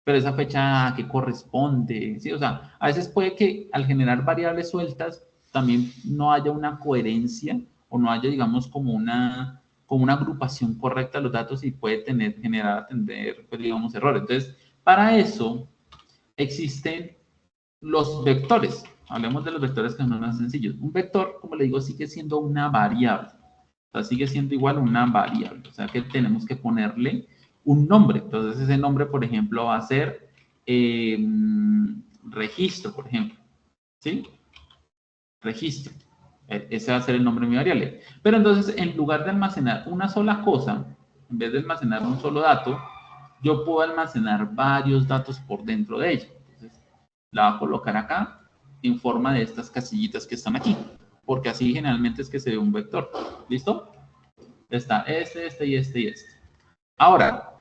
Pero esa fecha a qué corresponde, ¿sí? O sea, a veces puede que al generar variables sueltas también no haya una coherencia o no haya, digamos, como una agrupación correcta de los datos y puede generar, pues, digamos, errores. Entonces, para eso existen los vectores. Hablemos de los vectores que son más sencillos. Un vector, como le digo, sigue siendo una variable. O sea, sigue siendo igual una variable. O sea, que tenemos que ponerle un nombre. Entonces, ese nombre, por ejemplo, va a ser registro, por ejemplo. ¿Sí? Registro. Ese va a ser el nombre de mi variable. Pero entonces, en lugar de almacenar una sola cosa, en vez de almacenar un solo dato, yo puedo almacenar varios datos por dentro de ella. Entonces, la voy a colocar acá en forma de estas casillitas que están aquí, porque así generalmente es que se ve un vector. ¿Listo? Está este y este y este. Ahora,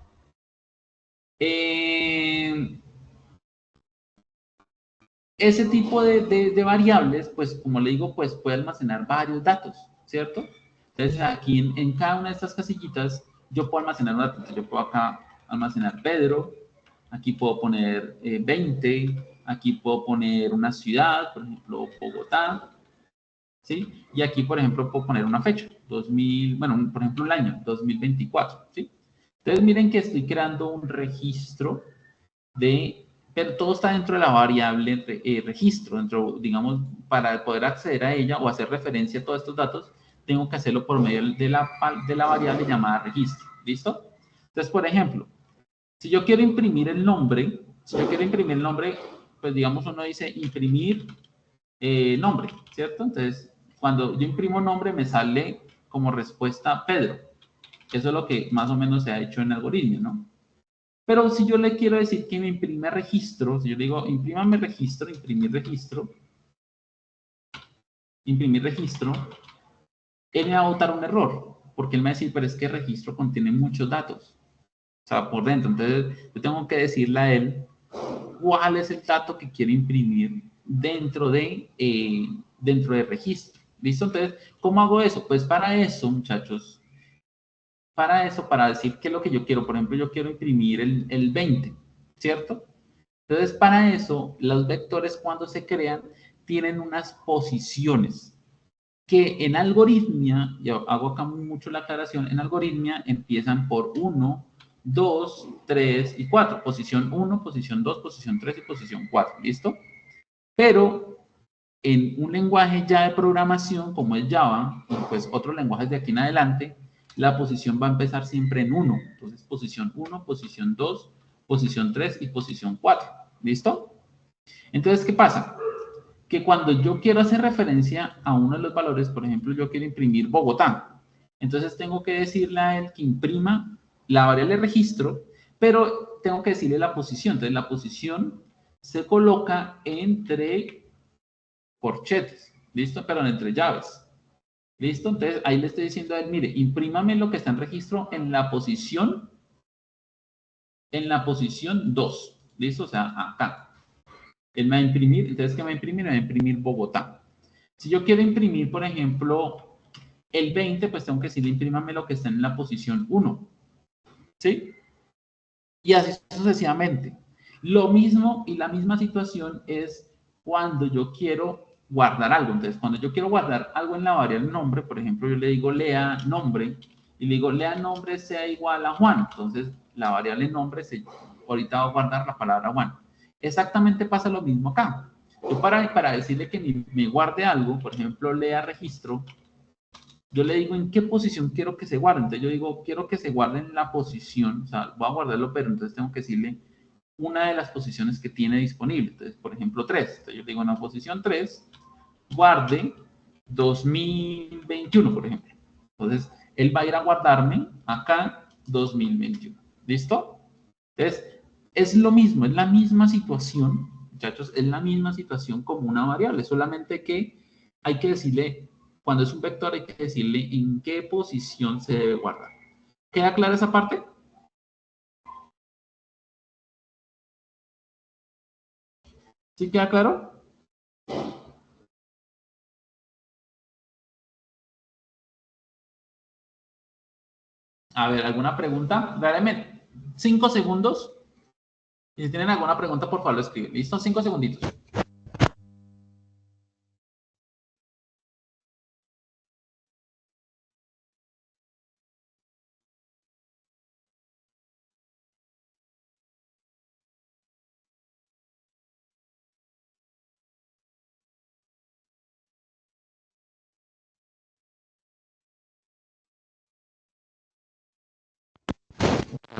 ese tipo de variables, pues como le digo, pues puede almacenar varios datos, ¿cierto? Entonces aquí en cada una de estas casillitas yo puedo almacenar un dato. Yo puedo acá almacenar Pedro, aquí puedo poner 20, aquí puedo poner una ciudad, por ejemplo, Bogotá, ¿sí? Y aquí, por ejemplo, puedo poner una fecha, 2000, bueno, por ejemplo, el año, 2024, ¿sí? Entonces miren que estoy creando un registro pero todo está dentro de la variable registro, dentro, digamos, para poder acceder a ella o hacer referencia a todos estos datos, tengo que hacerlo por medio de la variable llamada registro, ¿listo? Entonces, por ejemplo, si yo quiero imprimir el nombre, pues digamos uno dice imprimir nombre, ¿cierto? Entonces, cuando yo imprimo nombre me sale como respuesta Pedro. Eso es lo que más o menos se ha hecho en algoritmo, ¿no? Pero si yo le quiero decir que me imprime registro, si yo le digo imprímame registro, imprimir registro, él me va a botar un error, porque él me va a decir, pero es que el registro contiene muchos datos, o sea, por dentro. Entonces, yo tengo que decirle a él cuál es el dato que quiere imprimir dentro de registro. ¿Listo? Entonces, ¿cómo hago eso? Pues para eso, muchachos, para decir qué es lo que yo quiero, por ejemplo, yo quiero imprimir el 20, ¿cierto? Entonces, para eso, los vectores cuando se crean tienen unas posiciones que en algoritmia, yo hago acá mucho la aclaración, en algoritmia empiezan por 1, 2, 3 y 4. Posición 1, posición 2, posición 3 y posición 4. ¿Listo? Pero en un lenguaje ya de programación como es Java, y pues otros lenguajes de aquí en adelante, la posición va a empezar siempre en 1. Entonces, posición 1, posición 2, posición 3 y posición 4. ¿Listo? Entonces, ¿qué pasa? Que cuando yo quiero hacer referencia a uno de los valores, por ejemplo, yo quiero imprimir Bogotá, entonces tengo que decirle a él que imprima la variable registro, pero tengo que decirle la posición. Entonces, la posición se coloca entre corchetes, ¿listo? Perdón, entre llaves. ¿Listo? Entonces, ahí le estoy diciendo a él, mire, imprímame lo que está en registro en la posición 2, ¿listo? O sea, acá. Él me va a imprimir, entonces, ¿qué me va a imprimir? Me va a imprimir Bogotá. Si yo quiero imprimir, por ejemplo, el 20, pues tengo que decirle, imprímame lo que está en la posición 1, ¿sí? Y así sucesivamente. Lo mismo y la misma situación es cuando yo quiero guardar algo. Entonces, cuando yo quiero guardar algo en la variable nombre, por ejemplo, yo le digo lea nombre y le digo lea nombre sea igual a Juan. Entonces, la variable nombre, ahorita va a guardar la palabra Juan. Exactamente pasa lo mismo acá. Yo para decirle que me guarde algo, por ejemplo, lea registro, yo le digo en qué posición quiero que se guarde. Entonces yo digo, quiero que se guarde en la posición, o sea, voy a guardarlo, pero entonces tengo que decirle una de las posiciones que tiene disponible. Entonces, por ejemplo, 3. Entonces yo digo en la posición 3, guarde 2021, por ejemplo. Entonces, él va a ir a guardarme acá 2021. ¿Listo? Entonces, es lo mismo, es la misma situación, muchachos, es la misma situación como una variable, solamente que hay que decirle, cuando es un vector, hay que decirle en qué posición se debe guardar. ¿Queda clara esa parte? ¿Sí queda claro? A ver, ¿alguna pregunta? Realmente, 5 segundos. Y si tienen alguna pregunta, por favor, lo escriben. ¿Listo? 5 segunditos.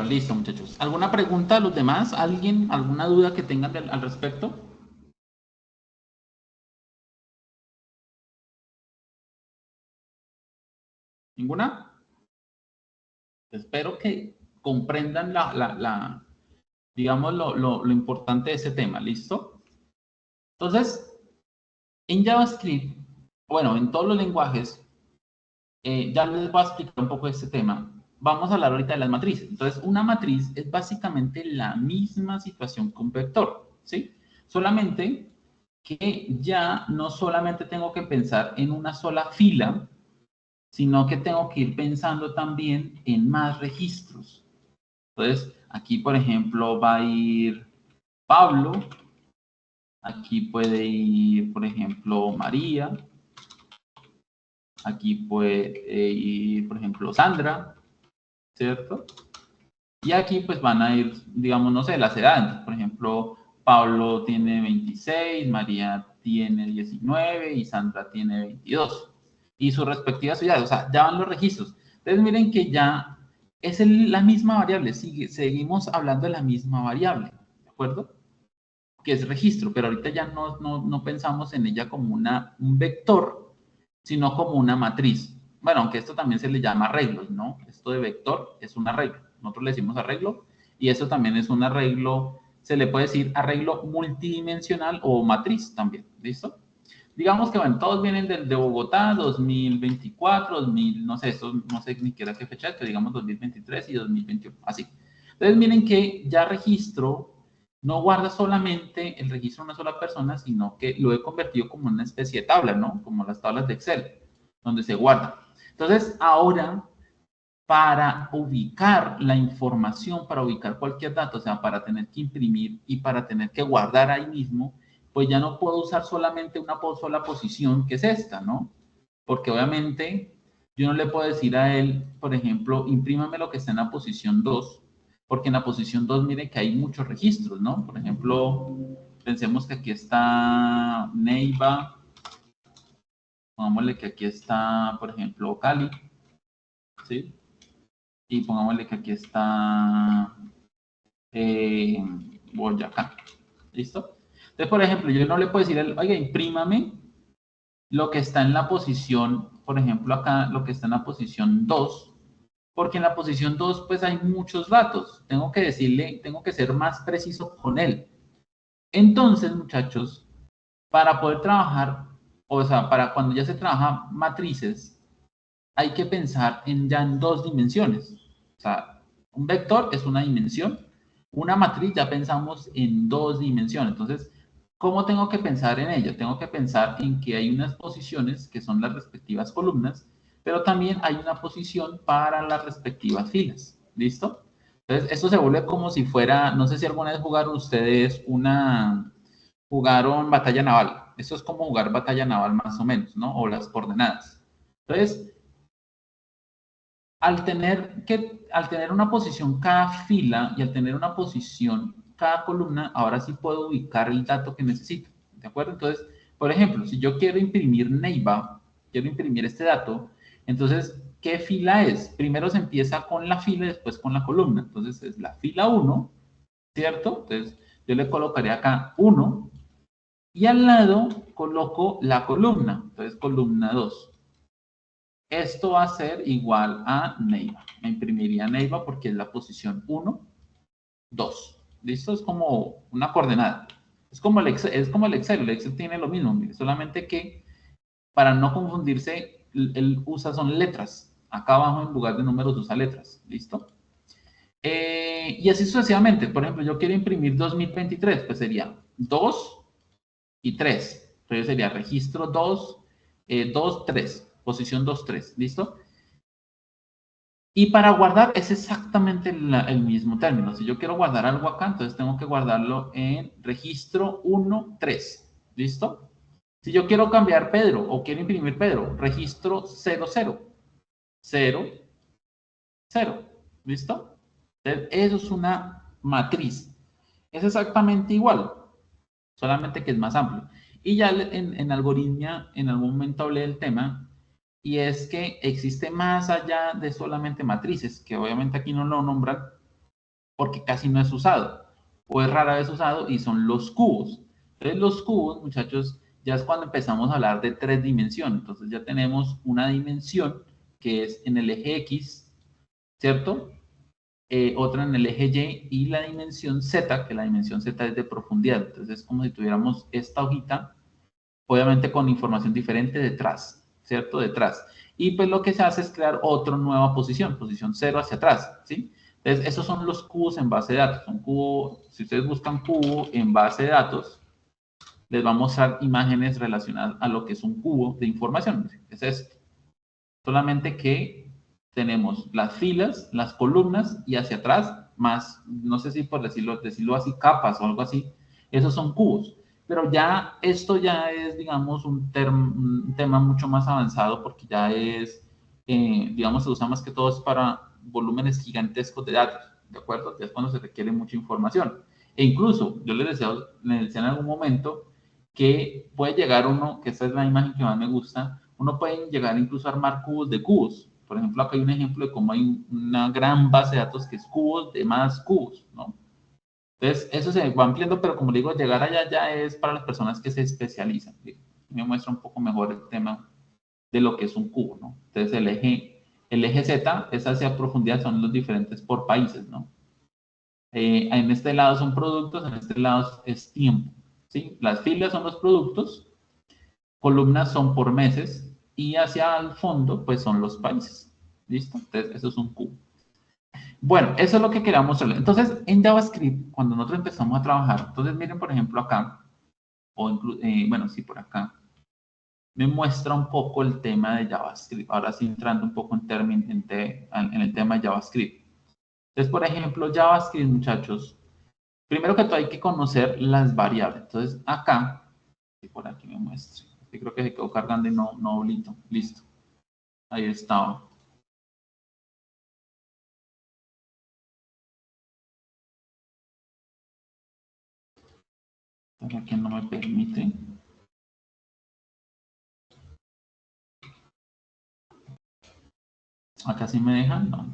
Listo, muchachos. ¿Alguna pregunta a los demás? ¿Alguien? ¿Alguna duda que tengan al respecto? ¿Ninguna? Espero que comprendan digamos, lo importante de ese tema. ¿Listo? Entonces, en JavaScript, bueno, en todos los lenguajes, ya les voy a explicar un poco este tema. vamos a hablar ahorita de las matrices. Entonces, una matriz es básicamente la misma situación que un vector, ¿sí? Solamente que ya no solamente tengo que pensar en una sola fila, sino que tengo que ir pensando también en más registros. Entonces, aquí, por ejemplo, va a ir Pablo, aquí puede ir, por ejemplo, María, aquí puede ir, por ejemplo, Sandra, ¿cierto? Y aquí pues van a ir, digamos, no sé, las edades. Por ejemplo, Pablo tiene 26, María tiene 19 y Sandra tiene 22. Y sus respectivas ciudades, o sea, ya van los registros. Entonces miren que ya es la misma variable, seguimos hablando de la misma variable, ¿de acuerdo? Que es registro, pero ahorita ya no pensamos en ella como un vector, sino como una matriz. Bueno, aunque esto también se le llama arreglos, ¿no? Esto de vector es un arreglo. Nosotros le decimos arreglo y eso también es un arreglo, se le puede decir arreglo multidimensional o matriz también, ¿listo? Digamos que, bueno, todos vienen de Bogotá, 2024, 2000, no sé, esto no sé ni siquiera qué fecha, que digamos 2023 y 2021, así. Entonces, miren que ya registro no guarda solamente el registro de una sola persona, sino que lo he convertido como una especie de tabla, ¿no? Como las tablas de Excel, donde se guarda. Entonces, ahora, para ubicar la información, para ubicar cualquier dato, o sea, para tener que imprimir y para tener que guardar ahí mismo, pues ya no puedo usar solamente una sola posición, que es esta, ¿no? Porque obviamente yo no le puedo decir a él, por ejemplo, imprímame lo que está en la posición 2, porque en la posición 2 mire que hay muchos registros, ¿no? Por ejemplo, pensemos que aquí está Neiva, pongámosle que aquí está, por ejemplo, Cali, ¿sí? Y pongámosle que aquí está Boyacá, ¿listo? Entonces, por ejemplo, yo no le puedo decir, oiga, imprímame lo que está en la posición, por ejemplo, acá, lo que está en la posición 2, porque en la posición 2 pues hay muchos datos. Tengo que decirle, tengo que ser más preciso con él. Entonces, muchachos, para poder trabajar, o sea, para cuando ya se trabaja matrices, hay que pensar ya en dos dimensiones. O sea, un vector es una dimensión, una matriz ya pensamos en dos dimensiones. Entonces, ¿cómo tengo que pensar en ella? Tengo que pensar en que hay unas posiciones que son las respectivas columnas, pero también hay una posición para las respectivas filas. ¿Listo? Entonces, esto se vuelve como si fuera, no sé si alguna vez jugaron ustedes jugaron batalla naval. Eso es como jugar batalla naval más o menos, ¿no? O las coordenadas. Entonces, al tener una posición cada fila y al tener una posición cada columna, ahora sí puedo ubicar el dato que necesito, ¿de acuerdo? Entonces, por ejemplo, si yo quiero imprimir Neiva, quiero imprimir este dato, entonces, ¿qué fila es? Primero se empieza con la fila y después con la columna. Entonces, es la fila 1, ¿cierto? Entonces, yo le colocaré acá 1 y al lado coloco la columna, entonces columna 2. Esto va a ser igual a Neiva. Me imprimiría Neiva porque es la posición 1, 2. ¿Listo? Es como una coordenada. Es como el Excel. El Excel tiene lo mismo, solamente que para no confundirse, él usa son letras. Acá abajo en lugar de números usa letras. ¿Listo? Y así sucesivamente. Por ejemplo, yo quiero imprimir 2023, pues sería 2 y 3. Entonces sería registro 2, 2, 3. Posición 2, 3. ¿Listo? Y para guardar es exactamente el mismo término. Si yo quiero guardar algo acá, entonces tengo que guardarlo en registro 1, 3. ¿Listo? Si yo quiero cambiar Pedro o quiero imprimir Pedro, registro 0, 0. 0, 0. ¿Listo? Entonces, eso es una matriz. Es exactamente igual, solamente que es más amplio. Y ya en algoritmia, en algún momento hablé del tema, y es que existe más allá de solamente matrices, que obviamente aquí no lo nombran porque casi no es usado, o es rara vez usado, y son los cubos. Entonces los cubos, muchachos, ya es cuando empezamos a hablar de tres dimensiones. Entonces ya tenemos una dimensión que es en el eje X, ¿cierto? Otra en el eje Y y la dimensión Z, que la dimensión Z es de profundidad. Entonces es como si tuviéramos esta hojita, obviamente con información diferente detrás, ¿cierto? Detrás. Y pues lo que se hace es crear otra nueva posición 0 hacia atrás, ¿sí? Entonces, esos son los cubos en base de datos. Un cubo, si ustedes buscan cubo en base de datos, les va a mostrar imágenes relacionadas a lo que es un cubo de información. Es esto. Solamente que tenemos las filas, las columnas y hacia atrás, más, no sé si por decirlo así, capas o algo así, esos son cubos. Pero ya esto ya es, digamos, un tema mucho más avanzado porque ya es, digamos, se usa más que todo es para volúmenes gigantescos de datos, ¿de acuerdo? Ya es cuando se requiere mucha información. E incluso, yo les decía en algún momento que puede llegar uno, que esta es la imagen que más me gusta, uno puede llegar incluso a armar cubos de cubos. Por ejemplo, acá hay un ejemplo de cómo hay una gran base de datos que es cubos de más cubos, ¿no? Entonces, eso se va ampliando, pero como digo, llegar allá ya es para las personas que se especializan. Me muestra un poco mejor el tema de lo que es un cubo, ¿no? Entonces, el eje Z es hacia profundidad, son los diferentes por países, ¿no? En este lado son productos, en este lado es tiempo, ¿sí? Las filas son los productos, columnas son por meses y hacia el fondo, pues son los países. ¿Listo? Entonces, eso es un cubo. Bueno, eso es lo que quería mostrarles. Entonces, en JavaScript, cuando nosotros empezamos a trabajar, entonces miren, por ejemplo, acá, o bueno, sí, por acá, me muestra un poco el tema de JavaScript. Ahora sí, entrando un poco en el tema de JavaScript. Entonces, por ejemplo, JavaScript, muchachos, primero que todo hay que conocer las variables. Entonces, acá, y por aquí me muestra. Yo creo que se quedó cargando y no listo. Ahí estaba. Para que no me permite. Acá sí me dejan, no.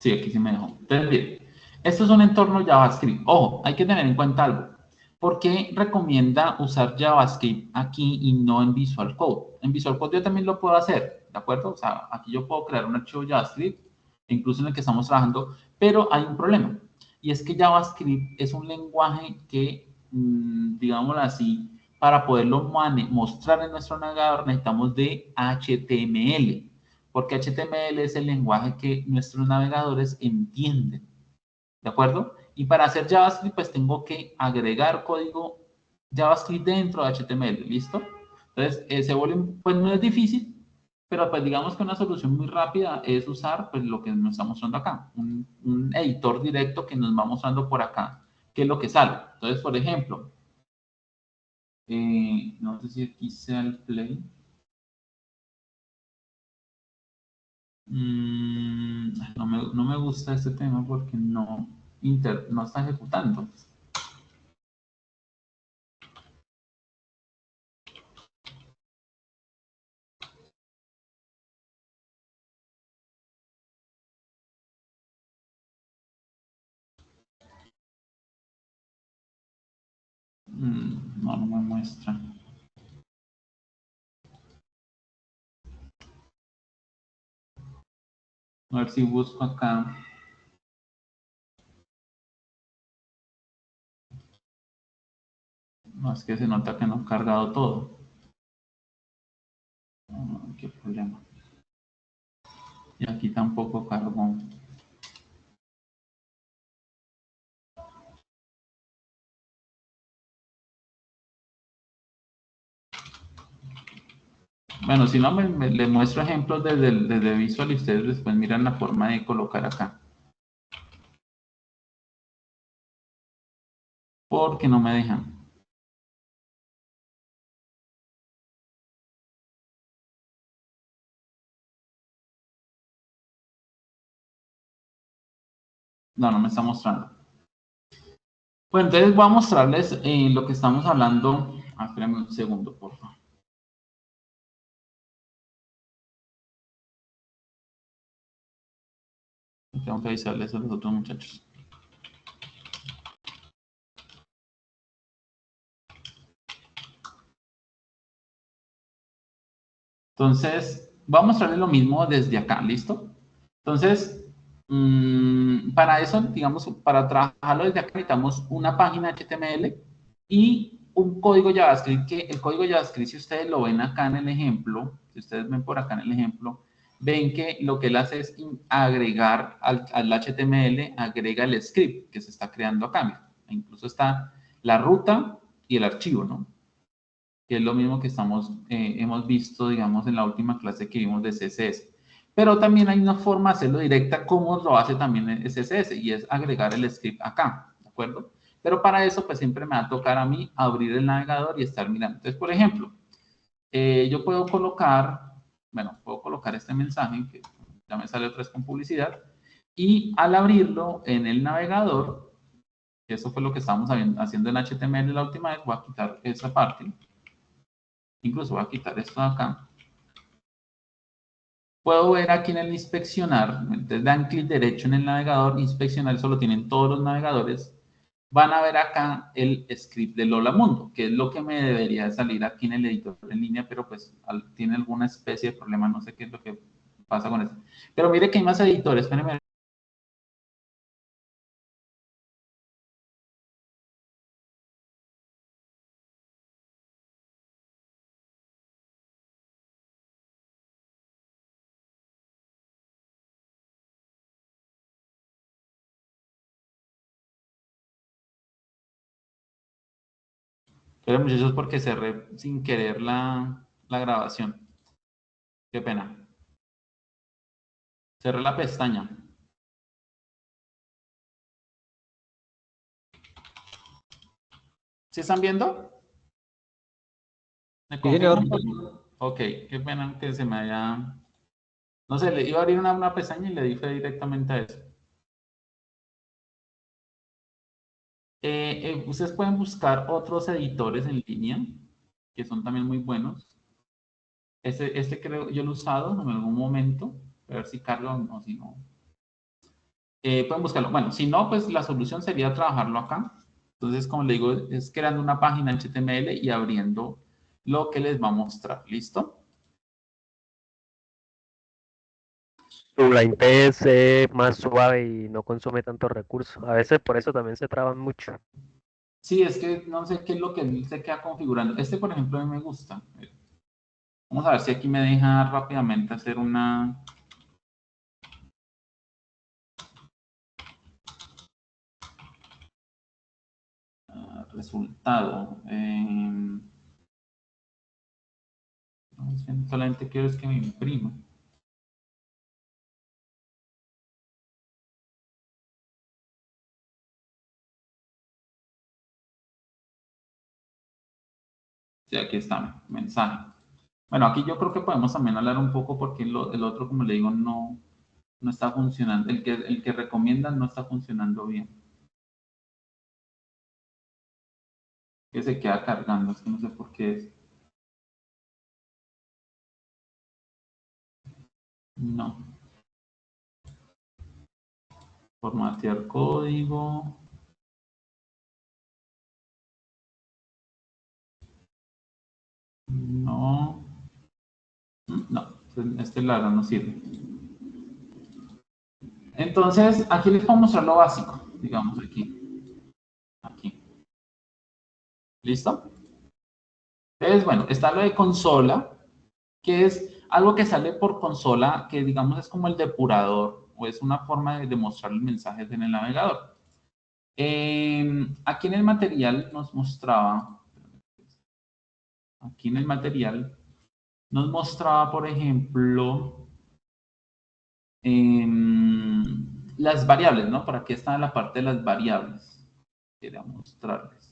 Sí, aquí sí me dejó. Entonces, bien, esto es un entorno JavaScript. Ojo, hay que tener en cuenta algo. ¿Por qué recomienda usar JavaScript aquí y no en Visual Code? En Visual Code yo también lo puedo hacer, ¿de acuerdo? O sea, aquí yo puedo crear un archivo JavaScript, incluso en el que estamos trabajando, pero hay un problema. Y es que JavaScript es un lenguaje que, digámoslo así, para poderlo mostrar en nuestro navegador necesitamos de HTML, porque HTML es el lenguaje que nuestros navegadores entienden, ¿de acuerdo? Y para hacer JavaScript, pues tengo que agregar código JavaScript dentro de HTML, ¿listo? Entonces, se vuelve, pues no es difícil, pero pues digamos que una solución muy rápida es usar pues lo que nos está mostrando acá, un editor directo que nos va mostrando por acá qué es lo que sale. Entonces, por ejemplo, no sé si aquí sea el play. No me gusta este tema porque no está ejecutando. No me muestra. A ver si busco acá. No, es que se nota que no ha cargado todo. Qué problema. Y aquí tampoco cargó. Bueno, si no, le muestro ejemplos desde Visual y ustedes después miran la forma de colocar acá. Porque no me dejan. No me está mostrando. Bueno, entonces voy a mostrarles lo que estamos hablando. Espérenme un segundo, por favor. Tengo que avisarles a los otros muchachos. Entonces, voy a mostrarles lo mismo desde acá, ¿listo? Entonces, para eso, digamos, para trabajarlo desde acá necesitamos una página HTML y un código JavaScript, que el código JavaScript, si ustedes lo ven acá en el ejemplo, Si ustedes ven por acá en el ejemplo, ven que lo que él hace es agregar al HTML, agrega el script que se está creando acá. Mira. Incluso está la ruta y el archivo, ¿no? Que es lo mismo que hemos visto, digamos, en la última clase que vimos de CSS. Pero también hay una forma de hacerlo directa, como lo hace también el CSS, y es agregar el script acá, ¿de acuerdo? Pero para eso, pues siempre me va a tocar a mí abrir el navegador y estar mirando. Entonces, por ejemplo, yo puedo colocar este mensaje, que ya me sale otra vez con publicidad, y al abrirlo en el navegador, que eso fue lo que estábamos haciendo en HTML la última vez, voy a quitar esa parte. Incluso voy a quitar esto de acá. Puedo ver aquí en el inspeccionar, entonces dan clic derecho en el navegador, inspeccionar, eso lo tienen todos los navegadores. Van a ver acá el script de Lola Mundo, que es lo que me debería salir aquí en el editor en línea, pero pues tiene alguna especie de problema, no sé qué es lo que pasa con eso. Pero mire que hay más editores, espérenme. Pero muchachos, porque cerré sin querer la grabación. Qué pena. Cerré la pestaña. ¿Sí están viendo? ¿Me Sí, señor. confirman? Ok, qué pena que se me haya... No sé, le iba a abrir una pestaña y le di fe directamente a eso. Ustedes pueden buscar otros editores en línea, que son también muy buenos. Este creo, yo lo he usado en algún momento, a ver si carga o si no. Pueden buscarlo. Bueno, si no, pues la solución sería trabajarlo acá. Entonces, como le digo, es creando una página HTML y abriendo lo que les va a mostrar. ¿Listo? Sublime es más suave y no consume tantos recursos. A veces por eso también se traban mucho. Sí, es que no sé qué es lo que él se queda configurando. Este, por ejemplo, a mí me gusta. Vamos a ver si aquí me deja rápidamente hacer una... resultado. Solamente quiero es que me imprima. Sí, aquí está, mensaje. Bueno, aquí yo creo que podemos también hablar un poco porque el otro, como le digo, no está funcionando. El que recomiendan no está funcionando bien. Que se queda cargando, es que no sé por qué es. No. Formatear código. No. No, este lado no sirve. Entonces, aquí les puedo mostrar lo básico, digamos aquí. Aquí. ¿Listo? Entonces, bueno, está lo de consola, que es algo que sale por consola, que digamos es como el depurador, o es una forma de mostrar los mensajes en el navegador. Aquí en el material nos mostraba, aquí en el material nos mostraba, por ejemplo, las variables, ¿no? Por aquí está la parte de las variables. Quería mostrarles.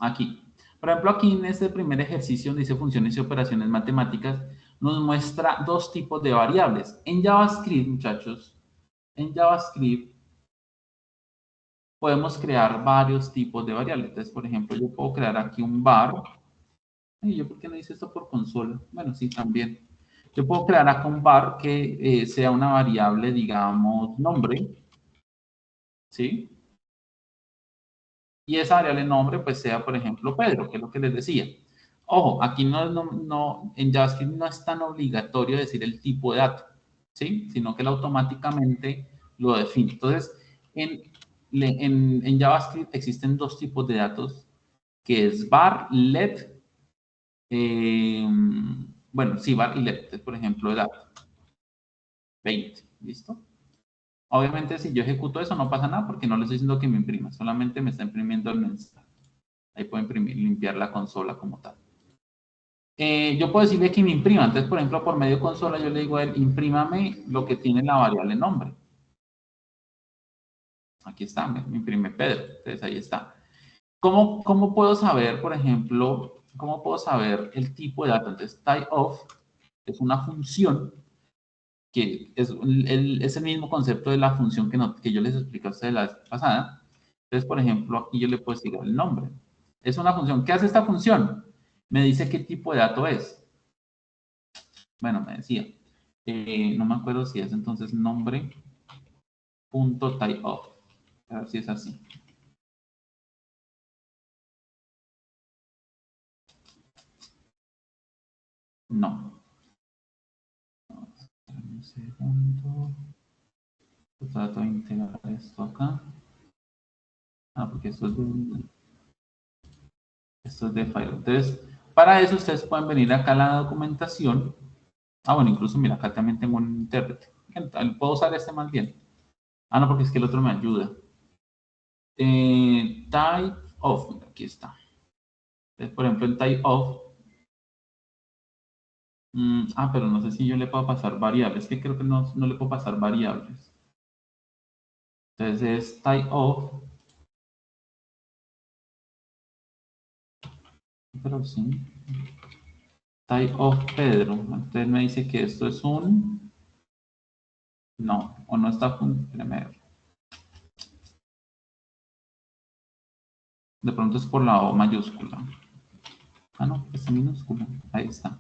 Aquí. Por ejemplo, aquí en este primer ejercicio donde dice funciones y operaciones matemáticas, nos muestra dos tipos de variables. En JavaScript, muchachos, en JavaScript podemos crear varios tipos de variables. Entonces, por ejemplo, yo puedo crear aquí un var. ¿Y yo por qué no hice esto por consola? Bueno, sí, también. Yo puedo crear acá un var que sea una variable, digamos, nombre, ¿sí? Y esa variable nombre, pues sea, por ejemplo, Pedro, que es lo que les decía. Ojo, aquí en JavaScript no es tan obligatorio decir el tipo de dato, ¿sí? Sino que él automáticamente lo define. Entonces, en JavaScript existen dos tipos de datos, que es var, let, bueno, sí, var y let, por ejemplo, edad, 20, ¿listo? Obviamente, si yo ejecuto eso, no pasa nada porque no le estoy diciendo que me imprima, solamente me está imprimiendo el mensaje. Ahí puedo imprimir, limpiar la consola como tal. Yo puedo decirle que me imprima. Entonces, por ejemplo, por medio de consola, yo le digo a él, imprímame lo que tiene la variable nombre. Aquí está, me imprime Pedro. Entonces, ahí está. ¿Cómo puedo saber, por ejemplo, cómo puedo saber el tipo de dato? Entonces, typeof es una función que es el mismo concepto de la función que yo les expliqué a ustedes la vez pasada. Entonces, por ejemplo, aquí yo le puedo decir el nombre. Es una función. ¿Qué hace esta función? Me dice qué tipo de dato es. Bueno, me decía. No me acuerdo si es entonces nombre.typeof. A ver si es así. No. Un segundo. Trato de integrar esto acá. Ah, porque esto es de Fire. Entonces, para eso ustedes pueden venir acá a la documentación. Ah, bueno, incluso mira, acá también tengo un intérprete. Puedo usar este más bien. Ah, no, porque es que el otro me ayuda. Type of, mira, aquí está. Entonces, por ejemplo, en type of. Pero no sé si yo le puedo pasar variables. Que creo que no le puedo pasar variables. Entonces es type of. Pero sí. Type of Pedro. Entonces me dice que esto es un. No, o no está primero. De pronto es por la O mayúscula. Ah, no, es minúscula. Ahí está.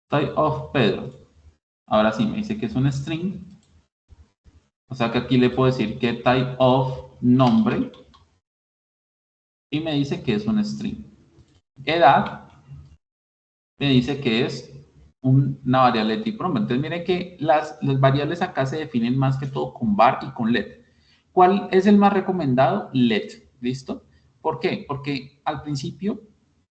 Type of Pedro. Ahora sí, me dice que es un string. O sea que aquí le puedo decir que type of nombre. Y me dice que es un string. Edad. Me dice que es una variable de tipo nombre. Entonces miren que las variables acá se definen más que todo con var y con let. ¿Cuál es el más recomendado? Let. ¿Listo? ¿Por qué? Porque al principio,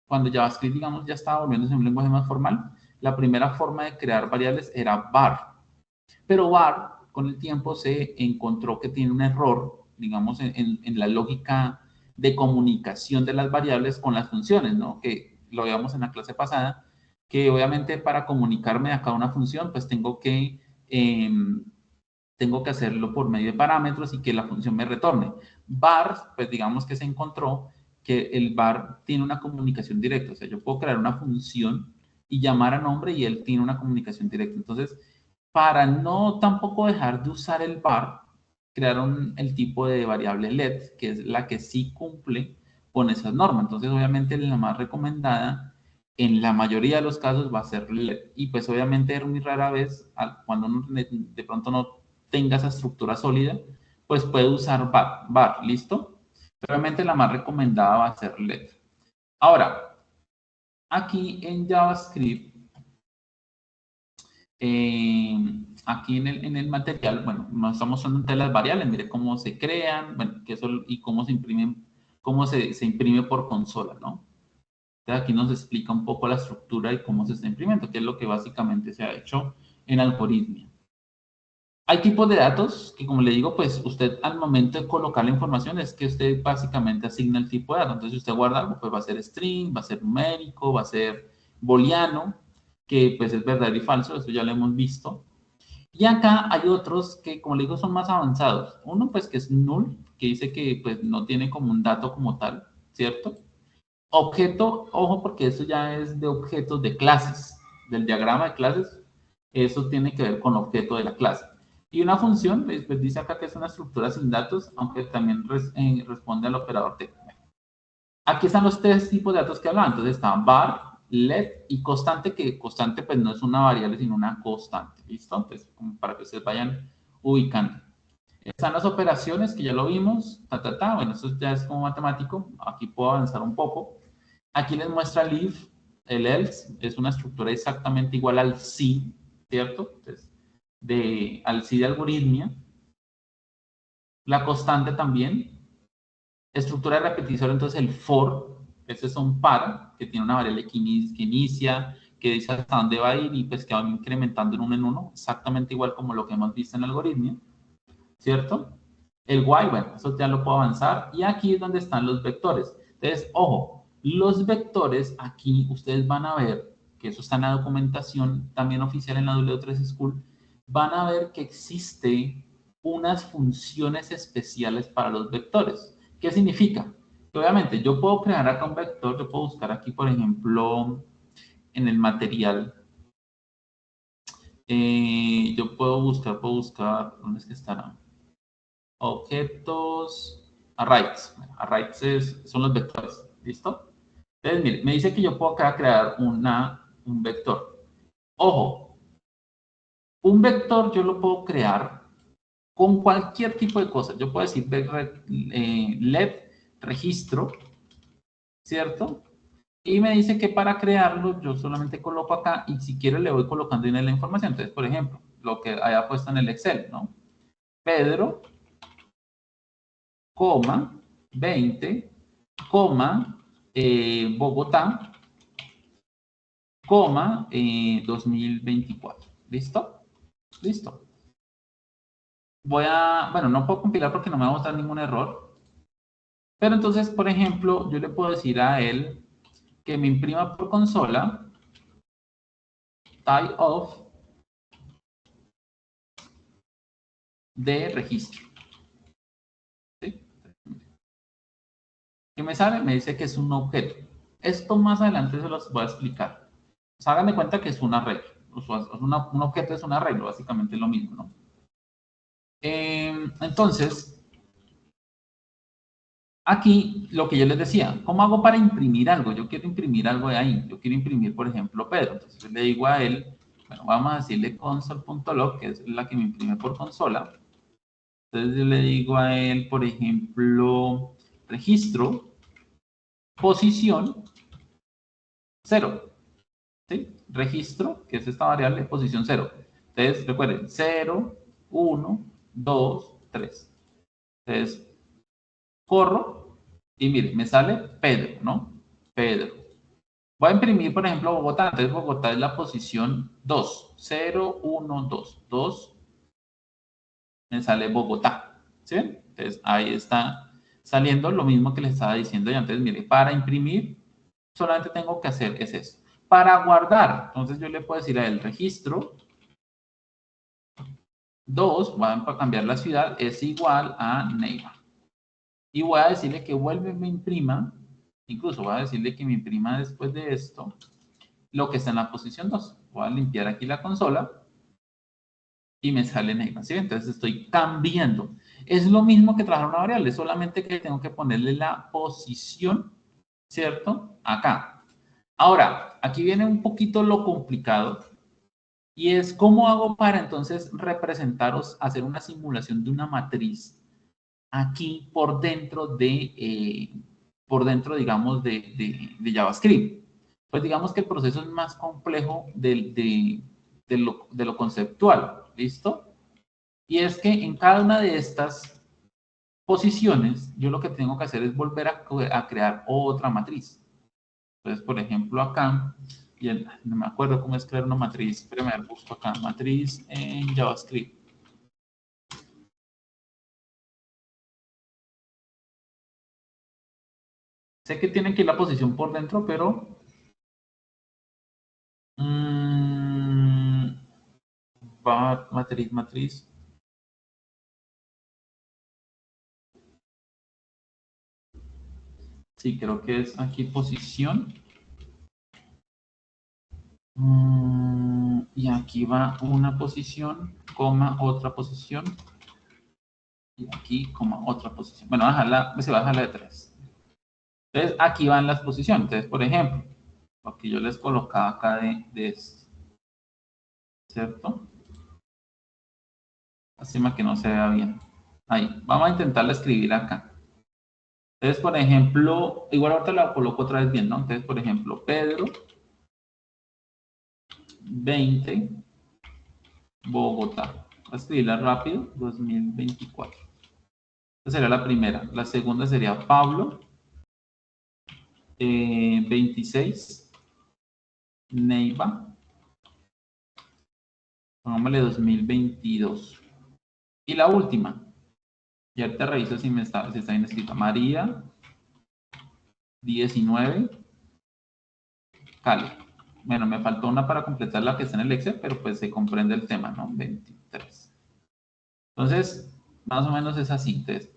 cuando JavaScript, digamos, ya estaba volviéndose un lenguaje más formal, la primera forma de crear variables era var. Pero var, con el tiempo, se encontró que tiene un error, digamos, en la lógica de comunicación de las variables con las funciones, ¿no? Que lo veíamos en la clase pasada, que obviamente para comunicarme a cada una función, pues tengo que hacerlo por medio de parámetros y que la función me retorne. Var, pues digamos que se encontró que el var tiene una comunicación directa, o sea, yo puedo crear una función y llamar a nombre y él tiene una comunicación directa. Entonces, para no tampoco dejar de usar el var, crearon el tipo de variable let, que es la que sí cumple con esas normas. Entonces, obviamente, la más recomendada en la mayoría de los casos va a ser let. Y pues obviamente es muy rara vez, cuando uno de pronto no tenga esa estructura sólida, pues puede usar var, ¿listo? Obviamente la más recomendada va a ser let. Ahora, aquí en JavaScript, aquí en el material, bueno, nos estamos mostrando las variables, mire cómo se crean, bueno, y cómo se imprimen, cómo se imprime por consola, ¿no? Entonces aquí nos explica un poco la estructura y cómo se está imprimiendo, que es lo que básicamente se ha hecho en Algoritmia. Hay tipos de datos que, como le digo, pues usted al momento de colocar la información es que usted básicamente asigna el tipo de dato. Entonces, si usted guarda algo, pues va a ser string, va a ser numérico, va a ser booleano, que pues es verdadero y falso, eso ya lo hemos visto. Y acá hay otros que, como le digo, son más avanzados. Uno, pues, que es null, que dice que pues no tiene como un dato como tal, ¿cierto? Objeto, ojo, porque eso ya es de objetos de clases, del diagrama de clases, eso tiene que ver con objeto de la clase. Y una función, pues dice acá que es una estructura sin datos, aunque también responde al operador de. Aquí están los tres tipos de datos que hablaban. Entonces está var, let y constante, que constante pues no es una variable, sino una constante. ¿Listo? Pues como para que ustedes vayan ubicando. Están las operaciones, que ya lo vimos. Bueno, eso ya es como matemático. Aquí puedo avanzar un poco. Aquí les muestra el if, el else, es una estructura exactamente igual al si, ¿cierto? Entonces, al si de algoritmia. La constante también. Estructura de repetidor, entonces el for, ese es un par, que tiene una variable que inicia, que dice hasta dónde va a ir y pues que va incrementando en uno, exactamente igual como lo que hemos visto en el algoritmo, ¿cierto? El while, bueno, eso ya lo puedo avanzar. Y aquí es donde están los vectores. Entonces, ojo, los vectores, aquí ustedes van a ver, que eso está en la documentación también oficial en la W3 School, van a ver que existe unas funciones especiales para los vectores. ¿Qué significa? Que obviamente yo puedo crear acá un vector, yo puedo buscar aquí, por ejemplo, en el material, yo puedo buscar, ¿dónde es que estará? Objetos, arrays. Arrays son los vectores, ¿listo? Entonces, mire, me dice que yo puedo acá crear un vector. Ojo, un vector yo lo puedo crear con cualquier tipo de cosa. Yo puedo decir led registro, ¿cierto? Y me dice que para crearlo yo solamente coloco acá y si quiero le voy colocando en la información. Entonces, por ejemplo, lo que haya puesto en el Excel, ¿no? Pedro, 20, Bogotá, 2024. ¿Listo? Listo. Bueno, no puedo compilar porque no me va a mostrar ningún error. Pero entonces, por ejemplo, yo le puedo decir a él que me imprima por consola type of de registro. ¿Sí? ¿Qué me sale? Me dice que es un objeto. Esto más adelante se los voy a explicar. Pues hagan de cuenta que es un arreglo. Un objeto es un arreglo, básicamente es lo mismo, ¿no? Entonces, aquí lo que yo les decía, ¿cómo hago para imprimir algo? Yo quiero imprimir algo de ahí. Yo quiero imprimir, por ejemplo, Pedro. Entonces yo le digo a él, bueno, vamos a decirle console.log, que es la que me imprime por consola. Entonces yo le digo a él, por ejemplo, registro, posición, 0. ¿Sí? Registro, que es esta variable, posición 0. Entonces, recuerden, 0, 1, 2, 3. Entonces, corro y mire, me sale Pedro, ¿no? Pedro. Voy a imprimir, por ejemplo, Bogotá. Entonces, Bogotá es la posición 2. 0, 1, 2. 2, me sale Bogotá. ¿Sí ven? Entonces, ahí está saliendo lo mismo que les estaba diciendo ya. Entonces, mire, para imprimir, solamente tengo que hacer es eso. Para guardar, entonces yo le puedo decir a él registro 2, van a cambiar la ciudad, es igual a Neiva. Y voy a decirle que vuelve me imprima, incluso voy a decirle que me imprima después de esto, lo que está en la posición 2. Voy a limpiar aquí la consola y me sale Neiva, ¿sí? Entonces estoy cambiando. Es lo mismo que trabajar una variable, solamente que tengo que ponerle la posición, ¿cierto? Acá. Ahora, aquí viene un poquito lo complicado. Y es cómo hago para entonces representaros, hacer una simulación de una matriz aquí por dentro, digamos, de JavaScript. Pues digamos que el proceso es más complejo de lo conceptual, ¿listo? Y es que en cada una de estas posiciones, yo lo que tengo que hacer es volver a crear otra matriz. Entonces, por ejemplo, acá, no me acuerdo cómo es crear una matriz. Primero busco acá, matriz en JavaScript. Sé que tiene que ir la posición por dentro, pero va matriz. Sí, creo que es aquí posición. Y aquí va una posición, coma, otra posición. Y aquí, coma, otra posición. Bueno, se va a dejar la de 3. Entonces, aquí van las posiciones. Entonces, por ejemplo, lo que yo les colocaba acá de esto, ¿cierto? Lástima que no se vea bien. Ahí, vamos a intentarla escribir acá. Entonces, por ejemplo, igual ahorita la coloco otra vez bien, ¿no? Entonces, por ejemplo, Pedro, 20, Bogotá. Voy a escribirla rápido, 2024. Esa sería la primera. La segunda sería Pablo, 26, Neiva, pongámosle 2022. Y la última, y ahorita reviso si está bien escrita, María, 19, Cali. Bueno, me faltó una para completar la que está en el Excel, pero pues se comprende el tema, ¿no? 23. Entonces, más o menos es así. Entonces,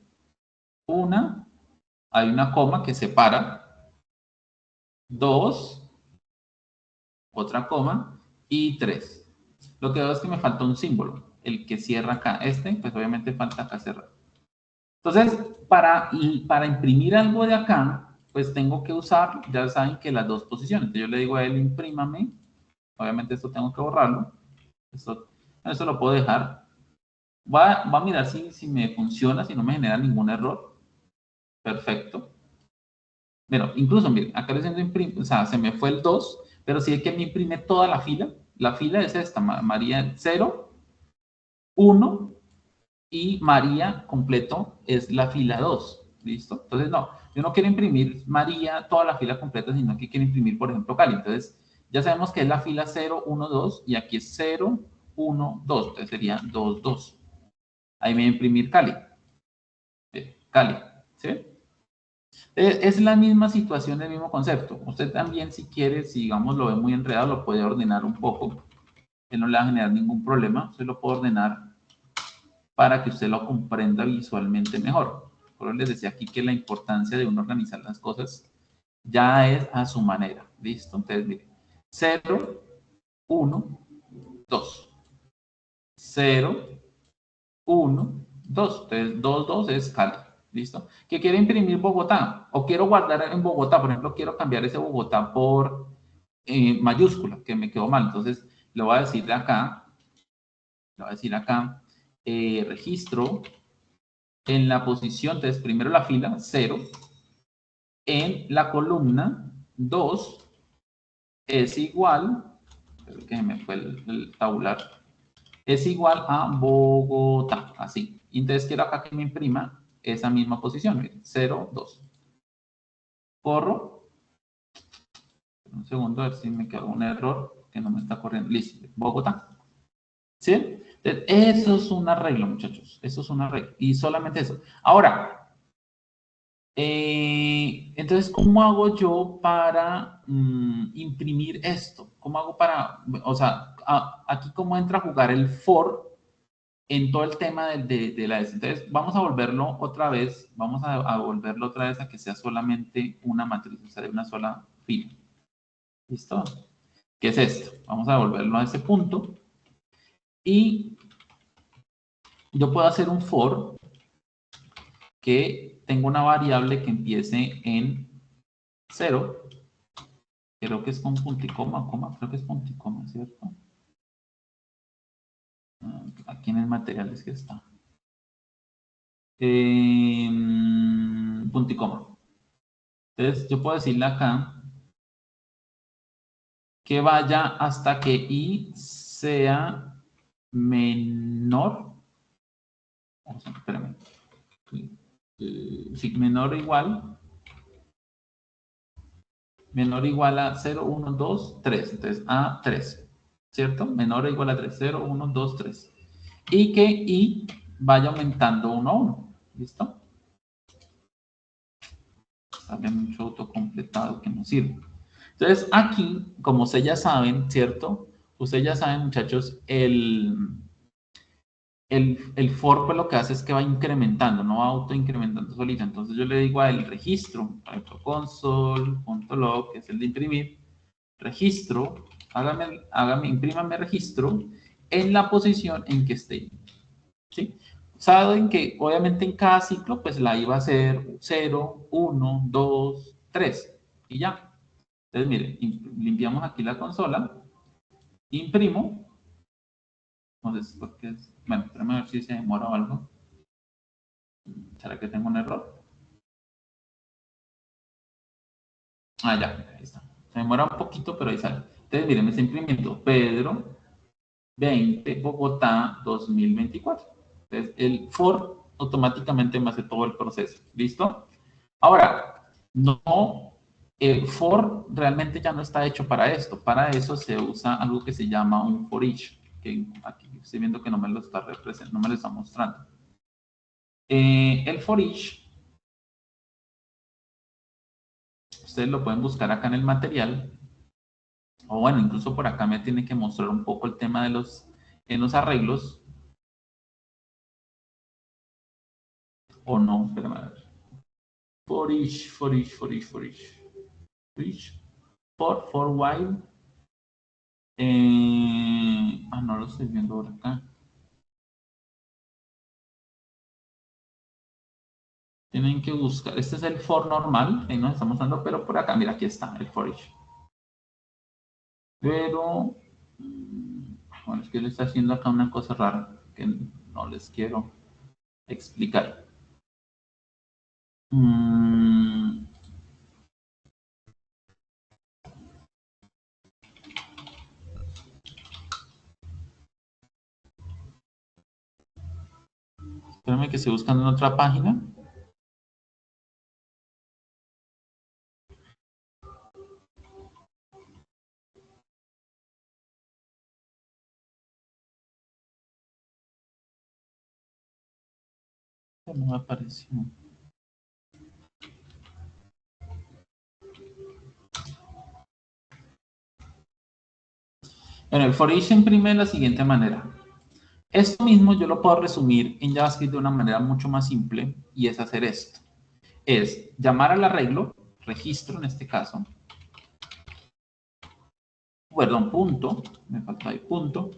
hay una coma que separa, 2, otra coma, y 3. Lo que veo es que me falta un símbolo, el que cierra acá. Pues obviamente falta acá cerrar. Entonces, para imprimir algo de acá, pues tengo que usar, ya saben que las dos posiciones. Entonces yo le digo a él, imprímame. Obviamente esto tengo que borrarlo. Esto lo puedo dejar. Va a mirar si me funciona, si no me genera ningún error. Perfecto. Pero incluso, miren, acá le estoy imprimir, o sea, se me fue el 2, pero si es que me imprime toda la fila. La fila es esta, María 0, 1, y María completo es la fila 2. ¿Listo? Entonces, no, yo no quiero imprimir María toda la fila completa, sino que quiero imprimir, por ejemplo, Cali. Entonces, ya sabemos que es la fila 0, 1, 2, y aquí es 0, 1, 2. Entonces sería 2, 2. Ahí me voy a imprimir Cali. Cali, ¿sí? Es la misma situación, el mismo concepto. Usted también, si quiere, si digamos lo ve muy enredado, lo puede ordenar un poco. Que no le va a generar ningún problema. Usted lo puede ordenar para que usted lo comprenda visualmente mejor. Por eso les decía aquí que la importancia de uno organizar las cosas ya es a su manera. ¿Listo? Entonces, mire, 0, 1, 2. 0, 1, 2. Entonces, 2, 2 es Cali. ¿Listo? Que quiero imprimir Bogotá o quiero guardar en Bogotá. Por ejemplo, quiero cambiar ese Bogotá por mayúscula, que me quedó mal. Entonces, le voy a decir acá, registro en la posición, entonces primero la fila 0, en la columna 2 es igual, creo que me fue el tabular, es igual a Bogotá, así. Entonces quiero acá que me imprima esa misma posición, 0, 2. Corro, un segundo a ver si me quedó un error que no me está corriendo, listo, Bogotá. ¿Sí? Entonces, eso es un arreglo, muchachos, eso es un arreglo, y solamente eso. Ahora, entonces, ¿cómo hago yo para imprimir esto? ¿Cómo hago o sea, aquí cómo entra a jugar el for en todo el tema de la S? Entonces, vamos a volverlo otra vez, volverlo otra vez a que sea solamente una matriz, o sea, de una sola fila. ¿Listo? ¿Qué es esto? Vamos a volverlo a ese punto. Y yo puedo hacer un for que tenga una variable que empiece en 0. Creo que es con punto y coma, creo que es punto y coma, ¿cierto? Aquí en el material es que está. Punto y coma. Entonces, yo puedo decirle acá que vaya hasta que i sea menor. Espérame. Sí, menor o igual a 0, 1, 2, 3. Entonces, a 3. ¿Cierto? Menor o igual a 3. 0, 1, 2, 3. Y que i vaya aumentando 1 a 1. ¿Listo? Sale mucho autocompletado que no sirve. Entonces, aquí, como ustedes ya saben, ¿cierto? Ustedes ya saben, muchachos, el for pues, lo que hace es que va incrementando, no va autoincrementando solito. Entonces, yo le digo a el registro, console.log, que es el de imprimir, registro, imprímame registro en la posición en que esté. ¿Sí? Saben que obviamente en cada ciclo pues la I va a ser 0, 1, 2, 3 y ya. Entonces miren, limpiamos aquí la consola, imprimo, entonces porque bueno, espérame a ver si se demora o algo. ¿Será que tengo un error? Ah, ya, ahí está. Se demora un poquito, pero ahí sale. Entonces miren, me está imprimiendo Pedro 20, Bogotá 2024. Entonces el for automáticamente me hace todo el proceso. ¿Listo? Ahora, no, el for realmente ya no está hecho para esto. Para eso se usa algo que se llama un for each, que aquí estoy viendo que no me lo está representando, no me lo está mostrando. El for each, ustedes lo pueden buscar acá en el material, o bueno, incluso por acá me tiene que mostrar un poco el tema de en los arreglos. O no, espérame a ver. For each, for each, for each, for each. For each. For while. No lo estoy viendo por acá. Tienen que buscar. Este es el for normal. Ahí nos estamos dando, pero por acá, mira, aquí está el for each. Pero, bueno, es que le está haciendo acá una cosa rara que no les quiero explicar. Espérame que estoy buscando en otra página. No me apareció. Bueno, el for each se imprime de la siguiente manera. Esto mismo yo lo puedo resumir en JavaScript de una manera mucho más simple y es hacer esto. Es llamar al arreglo, registro en este caso, perdón, punto, me falta ahí punto,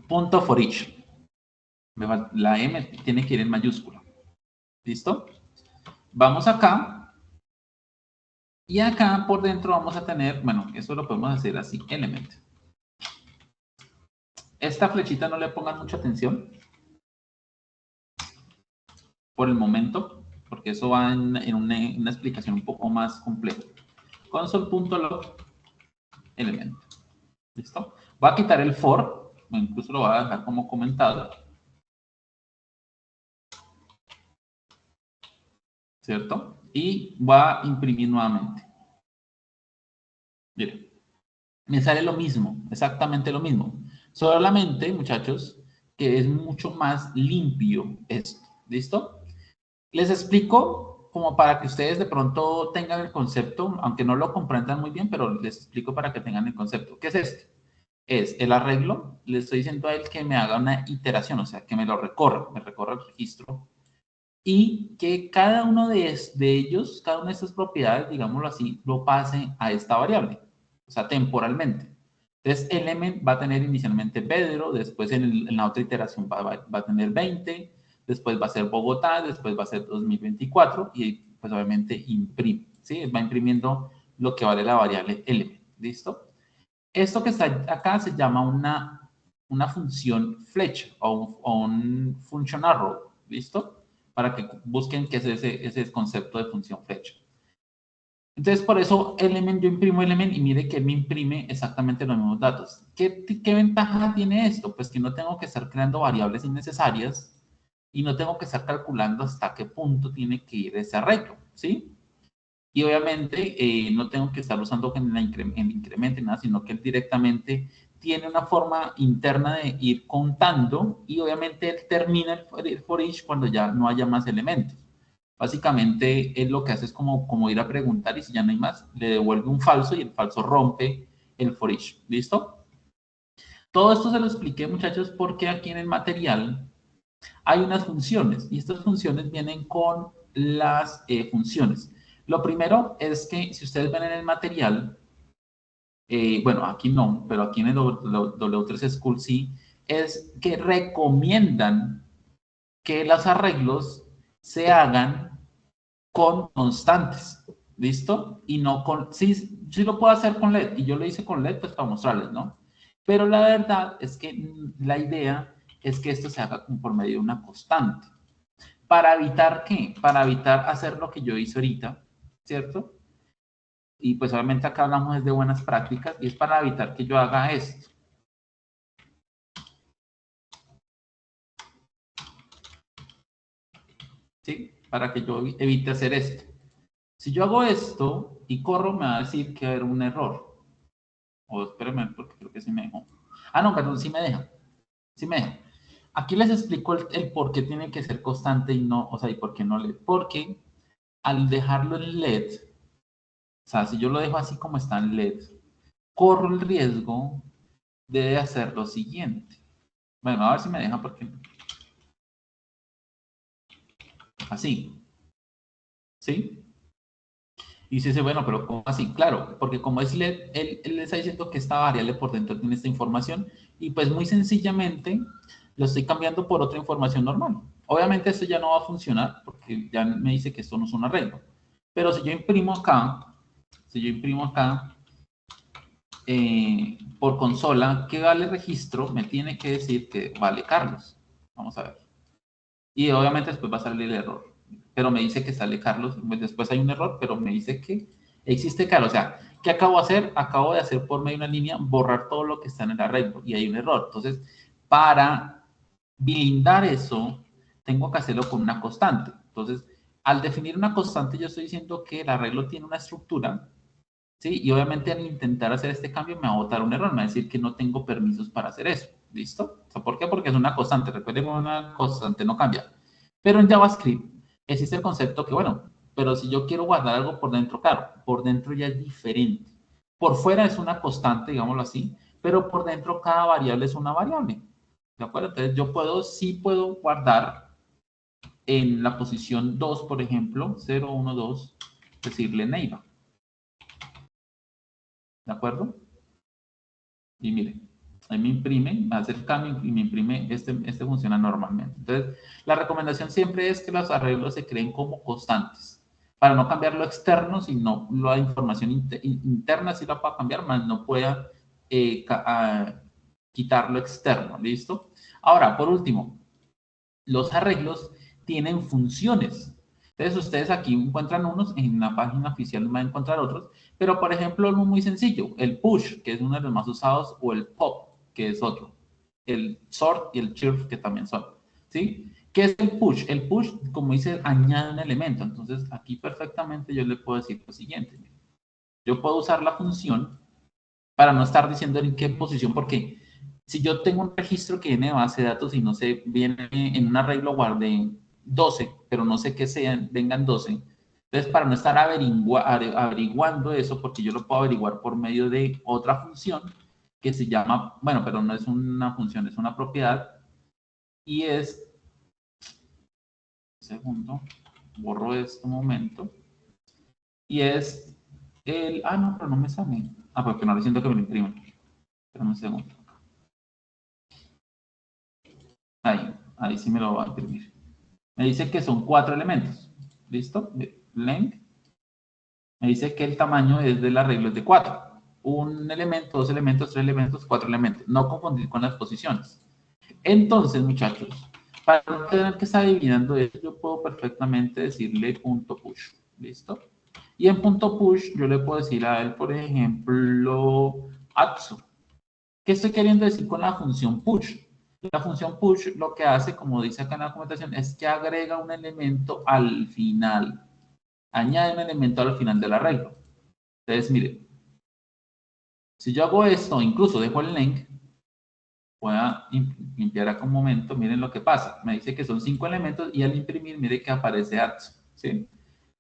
punto for each. La M tiene que ir en mayúscula. ¿Listo? Vamos acá y acá por dentro vamos a tener, bueno, eso lo podemos hacer así, element. Esta flechita no le pongan mucha atención por el momento, porque eso va en una explicación un poco más compleja. Console.log element. ¿Listo? Voy a quitar el for, incluso lo voy a dejar como comentado. ¿Cierto? Y voy a imprimir nuevamente. Miren, me sale lo mismo, exactamente lo mismo. Solamente, muchachos, que es mucho más limpio esto. ¿Listo? Les explico como para que ustedes de pronto tengan el concepto, aunque no lo comprendan muy bien, pero les explico para que tengan el concepto. ¿Qué es esto? Es el arreglo, le estoy diciendo a él que me haga una iteración, o sea, que me lo recorra, me recorra el registro y que cada uno de ellos, cada una de estas propiedades, digámoslo así, lo pase a esta variable, o sea, temporalmente. Entonces, element va a tener inicialmente Pedro, después en la otra iteración va a tener 20, después va a ser Bogotá, después va a ser 2024 y pues obviamente imprime, ¿sí? Va imprimiendo lo que vale la variable element, ¿listo? Esto que está acá se llama una función flecha o un function arrow, ¿listo? Para que busquen qué es ese concepto de función flecha. Entonces, por eso element, yo imprimo element y mire que me imprime exactamente los mismos datos. ¿Qué ventaja tiene esto? Pues que no tengo que estar creando variables innecesarias y no tengo que estar calculando hasta qué punto tiene que ir ese arreglo, ¿sí? Y obviamente no tengo que estar usando en el incremento nada, sino que él directamente tiene una forma interna de ir contando y obviamente él termina el for each cuando ya no haya más elementos. Básicamente él lo que hace es como ir a preguntar y si ya no hay más, le devuelve un falso y el falso rompe el for each. ¿Listo? Todo esto se lo expliqué, muchachos, porque aquí en el material hay unas funciones y estas funciones vienen con las funciones. Lo primero es que si ustedes ven en el material, bueno, aquí no, pero aquí en el W3 School sí, es que recomiendan que los arreglos se hagan con constantes, ¿listo? Y no con, sí lo puedo hacer con LED, y yo lo hice con LED pues para mostrarles, ¿no? Pero la verdad es que la idea es que esto se haga por medio de una constante. ¿Para evitar qué? Para evitar hacer lo que yo hice ahorita, ¿cierto? Y pues obviamente acá hablamos de buenas prácticas y es para evitar que yo haga esto. ¿Sí? Para que yo evite hacer esto. Si yo hago esto y corro, me va a decir que va a haber un error. O espérenme, porque creo que sí me dejó. Ah, no, perdón, sí me deja. Sí me deja. Aquí les explico el por qué tiene que ser constante y no, o sea, y por qué no LED. Porque al dejarlo en LED, o sea, si yo lo dejo así como está en LED, corro el riesgo de hacer lo siguiente. Bueno, a ver si me deja porque... Así. ¿Sí? Y se dice, bueno, pero ¿cómo así? Claro, porque como es LED, él le está diciendo que esta variable por dentro tiene esta información y pues muy sencillamente lo estoy cambiando por otra información normal. Obviamente esto ya no va a funcionar porque ya me dice que esto no es un arreglo. Pero si yo imprimo acá, por consola, ¿qué vale registro? Me tiene que decir que vale Carlos. Vamos a ver. Y obviamente después va a salir el error. Pero me dice que sale Carlos, pues después hay un error, pero me dice que existe Carlos. O sea, ¿qué acabo de hacer? Acabo de hacer por medio de una línea borrar todo lo que está en el arreglo y hay un error. Entonces, para blindar eso, tengo que hacerlo con una constante. Entonces, al definir una constante, yo estoy diciendo que el arreglo tiene una estructura, ¿sí? Y obviamente al intentar hacer este cambio me va a botar un error, me va a decir que no tengo permisos para hacer eso. ¿Listo? O sea, ¿por qué? Porque es una constante. Recuerden que una constante no cambia. Pero en JavaScript existe el concepto que, bueno, pero si yo quiero guardar algo por dentro, claro, por dentro ya es diferente. Por fuera es una constante, digámoslo así, pero por dentro cada variable es una variable. ¿De acuerdo? Entonces yo puedo, sí puedo guardar en la posición 2, por ejemplo, 0, 1, 2, decirle neighbor. ¿De acuerdo? Y miren, ahí me imprime, me hace el cambio y me imprime, este funciona normalmente. Entonces, la recomendación siempre es que los arreglos se creen como constantes, para no cambiar lo externo, sino la información interna sí la puedo cambiar, más no pueda quitar lo externo, ¿listo? Ahora, por último, los arreglos tienen funciones. Entonces, ustedes aquí encuentran unos, en la página oficial van a encontrar otros, pero por ejemplo, uno muy sencillo, el push, que es uno de los más usados, o el pop, que es otro. El sort y el chirp, que también son. ¿Sí? ¿Qué es el push? El push, como dice, añade un elemento. Entonces, aquí perfectamente yo le puedo decir lo siguiente. Yo puedo usar la función para no estar diciendo en qué posición, porque si yo tengo un registro que viene de base de datos y no sé, viene en un arreglo guardé 12, pero no sé qué sean, vengan 12. Entonces, para no estar averiguando eso, porque yo lo puedo averiguar por medio de otra función que se llama, bueno, pero no es una función, es una propiedad, y es, segundo, borro este momento, y es no, pero no me sale. Porque no le siento que me lo impriman. Espérame un segundo. Ahí sí me lo va a imprimir. Me dice que son 4 elementos. ¿Listo? Length. Me dice que el tamaño es del arreglo es de 4. Un elemento, 2 elementos, 3 elementos, 4 elementos. No confundir con las posiciones. Entonces, muchachos, para no tener que estar adivinando eso, yo puedo perfectamente decirle punto push. ¿Listo? Y en punto push yo le puedo decir a él, por ejemplo, atso. ¿Qué estoy queriendo decir con la función push? La función push lo que hace, como dice acá en la documentación, es que agrega un elemento al final. Añade un elemento al final del arreglo. Entonces, miren, si yo hago esto, incluso dejo el link, voy a limpiar acá un momento, miren lo que pasa. Me dice que son 5 elementos y al imprimir, mire que aparece ATS, ¿sí?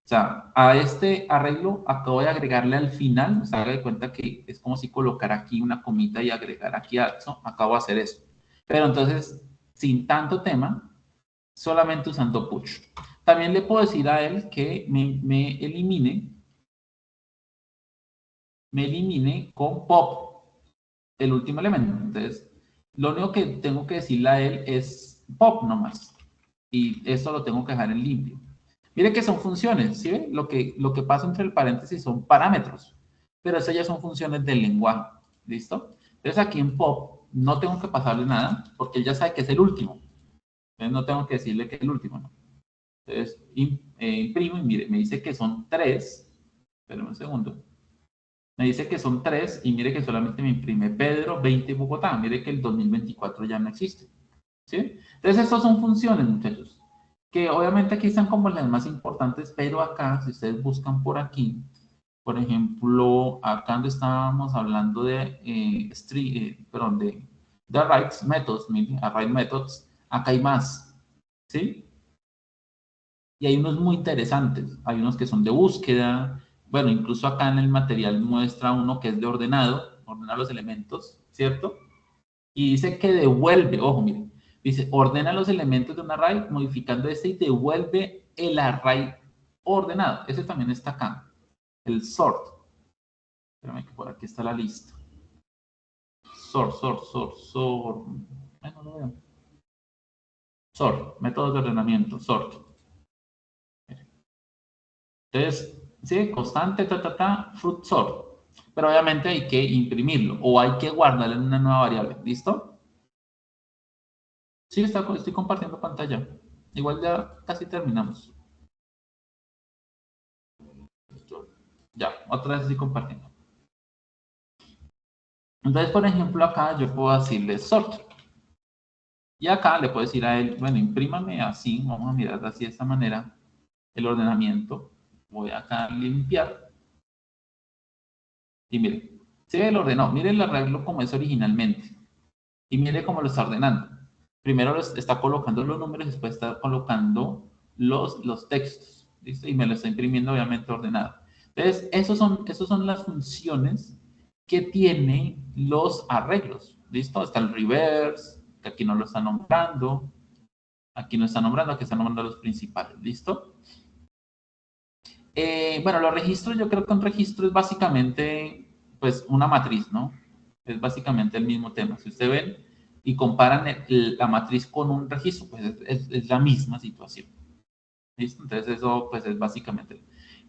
O sea, a este arreglo acabo de agregarle al final, o sea, haga de cuenta que es como si colocara aquí una comita y agregar aquí ATSO, acabo de hacer eso. Pero entonces, sin tanto tema, solamente usando push. También le puedo decir a él que me elimine con pop el último elemento. Entonces, lo único que tengo que decirle a él es pop nomás. Y esto lo tengo que dejar en limpio. Mire que son funciones, ¿sí ve? Lo que pasa entre el paréntesis son parámetros, pero esas ya son funciones del lenguaje, ¿listo? Entonces aquí en pop no tengo que pasarle nada, porque él ya sabe que es el último. Entonces no tengo que decirle que es el último, ¿no? Entonces imprimo y mire, me dice que son 3. Espérenme un segundo. Me dice que son 3 y mire que solamente me imprime Pedro, 20 Bogotá. Mire que el 2024 ya no existe. ¿Sí? Entonces, estas son funciones, muchachos, que obviamente aquí están como las más importantes, pero acá, si ustedes buscan por aquí, por ejemplo, acá donde estábamos hablando de, perdón, de array methods, miren, array methods, acá hay más, ¿sí? Y hay unos muy interesantes, hay unos que son de búsqueda, bueno, incluso acá en el material muestra uno que es de ordenado, ordena los elementos, ¿cierto? Y dice que devuelve, ojo, miren, dice, ordena los elementos de un array modificando este y devuelve el array ordenado. Ese también está acá, el sort. Espérame que por aquí está la lista. Sort. Ay, no lo veo. Sort, métodos de ordenamiento, sort. Entonces, sí, constante, fruit sort. Pero obviamente hay que imprimirlo o hay que guardarlo en una nueva variable. ¿Listo? Sí, estoy compartiendo pantalla. Igual ya casi terminamos. Ya, otra vez estoy compartiendo. Entonces, por ejemplo, acá yo puedo decirle sort. Y acá le puedo decir a él, bueno, imprímame así, vamos a mirar así de esta manera el ordenamiento. Voy acá a limpiar. Y mire, se ve el ordenado. Mire el arreglo como es originalmente. Y mire cómo lo está ordenando. Primero está colocando los números, después está colocando los textos. ¿Listo? Y me lo está imprimiendo obviamente ordenado. Entonces, esos son las funciones que tiene los arreglos. ¿Listo? Está el reverse, que aquí no lo está nombrando. Aquí no está nombrando, aquí está nombrando los principales. ¿Listo? Bueno, los registros, yo creo que un registro es básicamente, pues, una matriz, ¿no? Es básicamente el mismo tema. Si ustedes ven y comparan la matriz con un registro, pues es la misma situación. ¿Listo? Entonces eso, pues, es básicamente.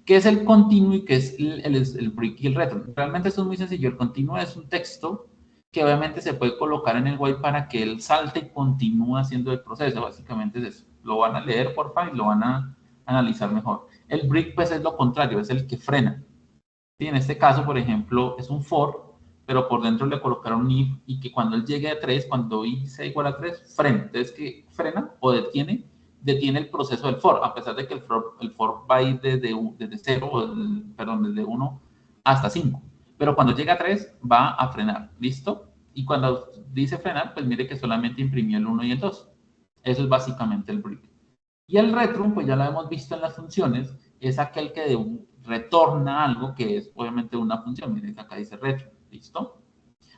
¿Qué es el continuo y qué es el break y el return? Realmente esto es muy sencillo. El continuo es un texto que obviamente se puede colocar en el while para que él salte y continúe haciendo el proceso. Básicamente es eso. Lo van a leer, porfa, y lo van a analizar mejor. El break, pues, es lo contrario, es el que frena. ¿Sí? En este caso, por ejemplo, es un for, pero por dentro le colocaron un if y que cuando él llegue a 3, cuando i sea igual a 3, frena. Entonces, que frena o detiene el proceso del for, a pesar de que el for va a ir desde 0, perdón, desde 1 hasta 5. Pero cuando llega a 3, va a frenar. ¿Listo? Y cuando dice frenar, pues mire que solamente imprimió el 1 y el 2. Eso es básicamente el break. Y el return, pues ya lo hemos visto en las funciones, es aquel que retorna algo que es obviamente una función. Miren que acá dice return, ¿listo?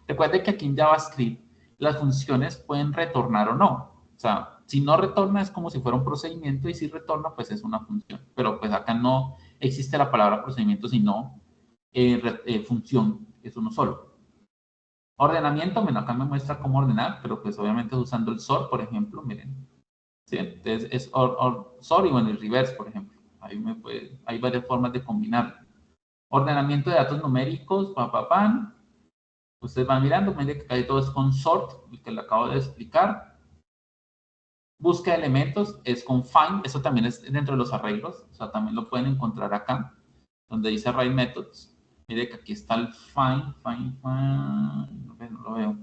Recuerde que aquí en JavaScript las funciones pueden retornar o no. O sea, si no retorna es como si fuera un procedimiento y si retorna pues es una función. Pero pues acá no existe la palabra procedimiento, sino función, es uno solo. Ordenamiento, bueno, acá me muestra cómo ordenar, pero pues obviamente usando el sort, por ejemplo, miren. ¿Sí? Entonces es sort y bueno, el reverse, por ejemplo. Hay varias formas de combinar. Ordenamiento de datos numéricos, pan. Ustedes van mirando, miren que casi todo es con sort, el que le acabo de explicar. Búsqueda de elementos es con find, eso también es dentro de los arreglos, o sea, también lo pueden encontrar acá, donde dice array methods. Mire que aquí está el find, no lo veo.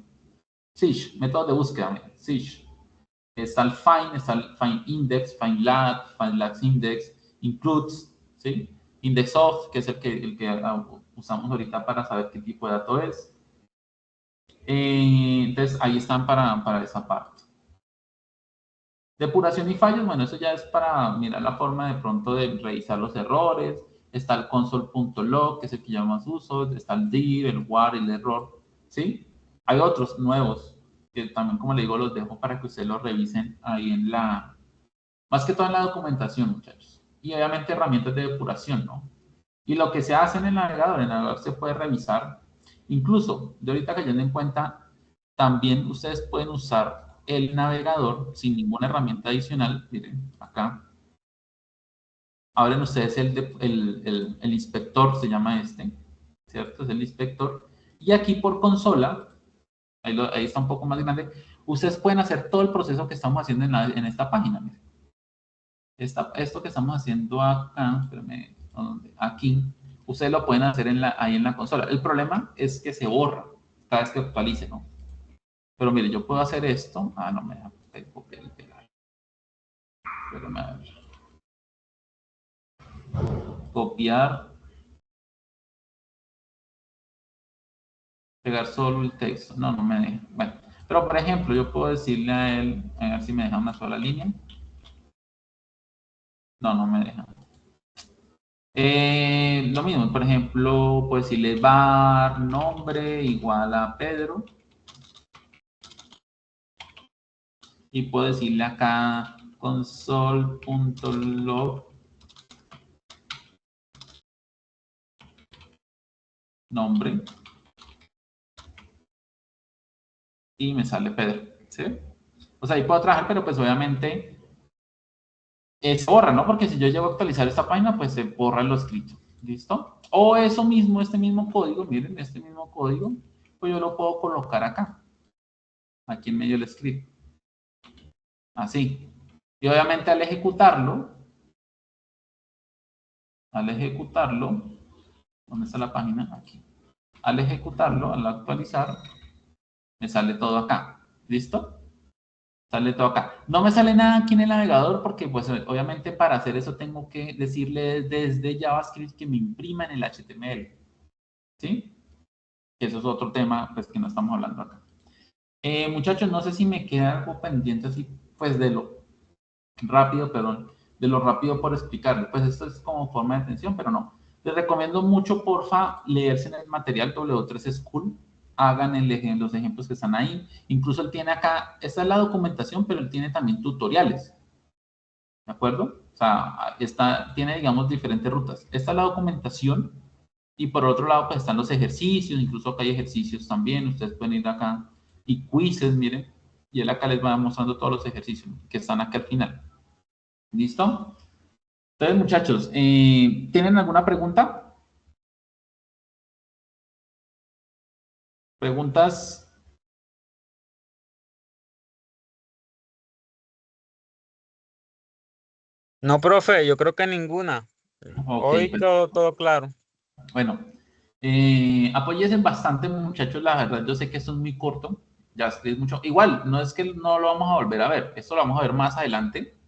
Search, método de búsqueda, mire, search. Está el find index, find lat index, includes, ¿sí? Index of, que es el que usamos ahorita para saber qué tipo de dato es. Entonces, ahí están para esa parte. Depuración y fallos, bueno, eso ya es para mirar la forma de pronto de revisar los errores. Está el console.log, que es el que yo más uso. Está el dir, el war, el error, ¿sí? Hay otros nuevos que también, como le digo, los dejo para que ustedes los revisen ahí más que todo en la documentación, muchachos. Y obviamente herramientas de depuración, ¿no? Y lo que se hace en el navegador se puede revisar. Incluso, de ahorita cayendo en cuenta, también ustedes pueden usar el navegador sin ninguna herramienta adicional. Miren, acá. Abren ustedes el inspector, se llama este, ¿cierto? Es el inspector. Y aquí por consola, ahí está un poco más grande, ustedes pueden hacer todo el proceso que estamos haciendo en esta página. Miren. Esto que estamos haciendo acá, espérame, aquí, Ustedes lo pueden hacer ahí en la consola. El problema es que se borra cada vez que actualice, ¿no? Pero mire, yo puedo hacer esto. Ah, no me deja copiar y pegar. Espérame a ver. Copiar. Pegar solo el texto. No, no me deja. Bueno, pero por ejemplo, yo puedo decirle a él, a ver si me deja una sola línea. No, no me deja. Lo mismo, por ejemplo, puedo decirle var nombre igual a Pedro. Y puedo decirle acá console.log nombre. Y me sale Pedro, ¿sí? O sea, ahí puedo trabajar, pero pues obviamente se borra, ¿no? Porque si yo llego a actualizar esta página, pues se borra lo escrito, ¿listo? O eso mismo, este mismo código, miren, este mismo código, pues yo lo puedo colocar acá, aquí en medio del script, así. Y obviamente al ejecutarlo, ¿dónde está la página? Aquí. Al ejecutarlo, al actualizar, me sale todo acá, ¿listo? Sale todo acá. No me sale nada aquí en el navegador porque, pues, obviamente para hacer eso tengo que decirle desde JavaScript que me imprima en el HTML. ¿Sí? Eso es otro tema, pues, que no estamos hablando acá. Muchachos, no sé si me queda algo pendiente así, pues, de lo rápido, perdón, de lo rápido por explicarle. Pues, esto es como forma de atención, pero no. Les recomiendo mucho, porfa, leerse en el material W3 School. Hagan los ejemplos que están ahí. Incluso él tiene acá, esta es la documentación, pero él tiene también tutoriales. ¿De acuerdo? O sea, tiene, digamos, diferentes rutas. Esta es la documentación y por otro lado, pues están los ejercicios, incluso acá hay ejercicios también. Ustedes pueden ir acá y quizzes, miren, y él acá les va mostrando todos los ejercicios que están acá al final. ¿Listo? Entonces, muchachos, ¿tienen alguna pregunta? ¿Preguntas? No, profe, yo creo que ninguna. Ok, Hoy pues, todo claro. bueno. Apóyense bastante, muchachos, la verdad, yo sé que esto es muy corto, ya es mucho. Igual, no es que no lo vamos a volver a ver, esto lo vamos a ver más adelante,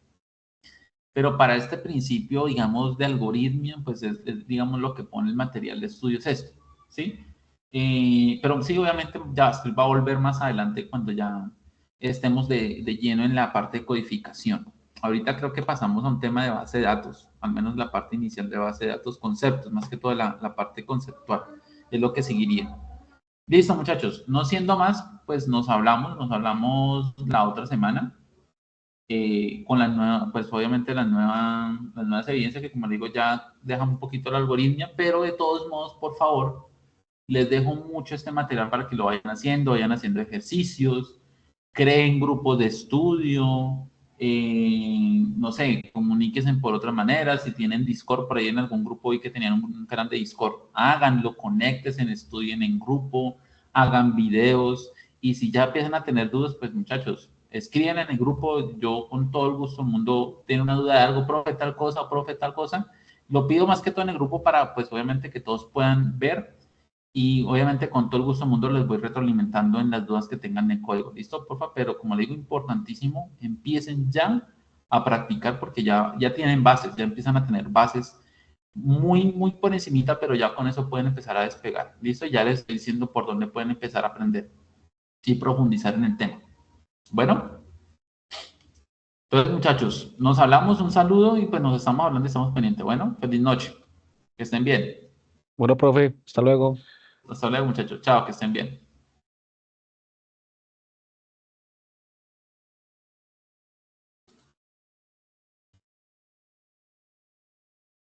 pero para este principio, digamos, de algoritmia, pues digamos, lo que pone el material de estudio es esto, ¿sí? Pero sí, obviamente, JavaScript va a volver más adelante cuando ya estemos de lleno en la parte de codificación. Ahorita creo que pasamos a un tema de base de datos, al menos la parte inicial de base de datos, conceptos, más que todo la parte conceptual, es lo que seguiría. Listo, muchachos, no siendo más, pues nos hablamos la otra semana con la nueva, pues obviamente las nuevas evidencias que como les digo ya dejan un poquito la algoritmia, pero de todos modos, por favor, les dejo mucho este material para que lo vayan haciendo ejercicios, creen grupos de estudio, no sé, comuníquense por otra manera, si tienen Discord por ahí en algún grupo y que tenían un canal de Discord, háganlo, conéctense, estudien en grupo, hagan videos y si ya empiezan a tener dudas, pues muchachos, escriban en el grupo, yo con todo el gusto del mundo tiene una duda de algo, profe tal cosa, lo pido más que todo en el grupo para pues obviamente que todos puedan ver y obviamente con todo el gusto del mundo les voy retroalimentando en las dudas que tengan de código. ¿Listo? Porfa, pero como le digo, importantísimo, empiecen ya a practicar porque ya tienen bases, ya empiezan a tener bases muy por encimita, pero ya con eso pueden empezar a despegar. ¿Listo? Ya les estoy diciendo por dónde pueden empezar a aprender y profundizar en el tema. Bueno, entonces muchachos, nos hablamos, un saludo y pues nos estamos hablando y estamos pendientes. Bueno, feliz noche. Que estén bien. Bueno, profe, hasta luego. Hasta luego muchachos. Chao, que estén bien.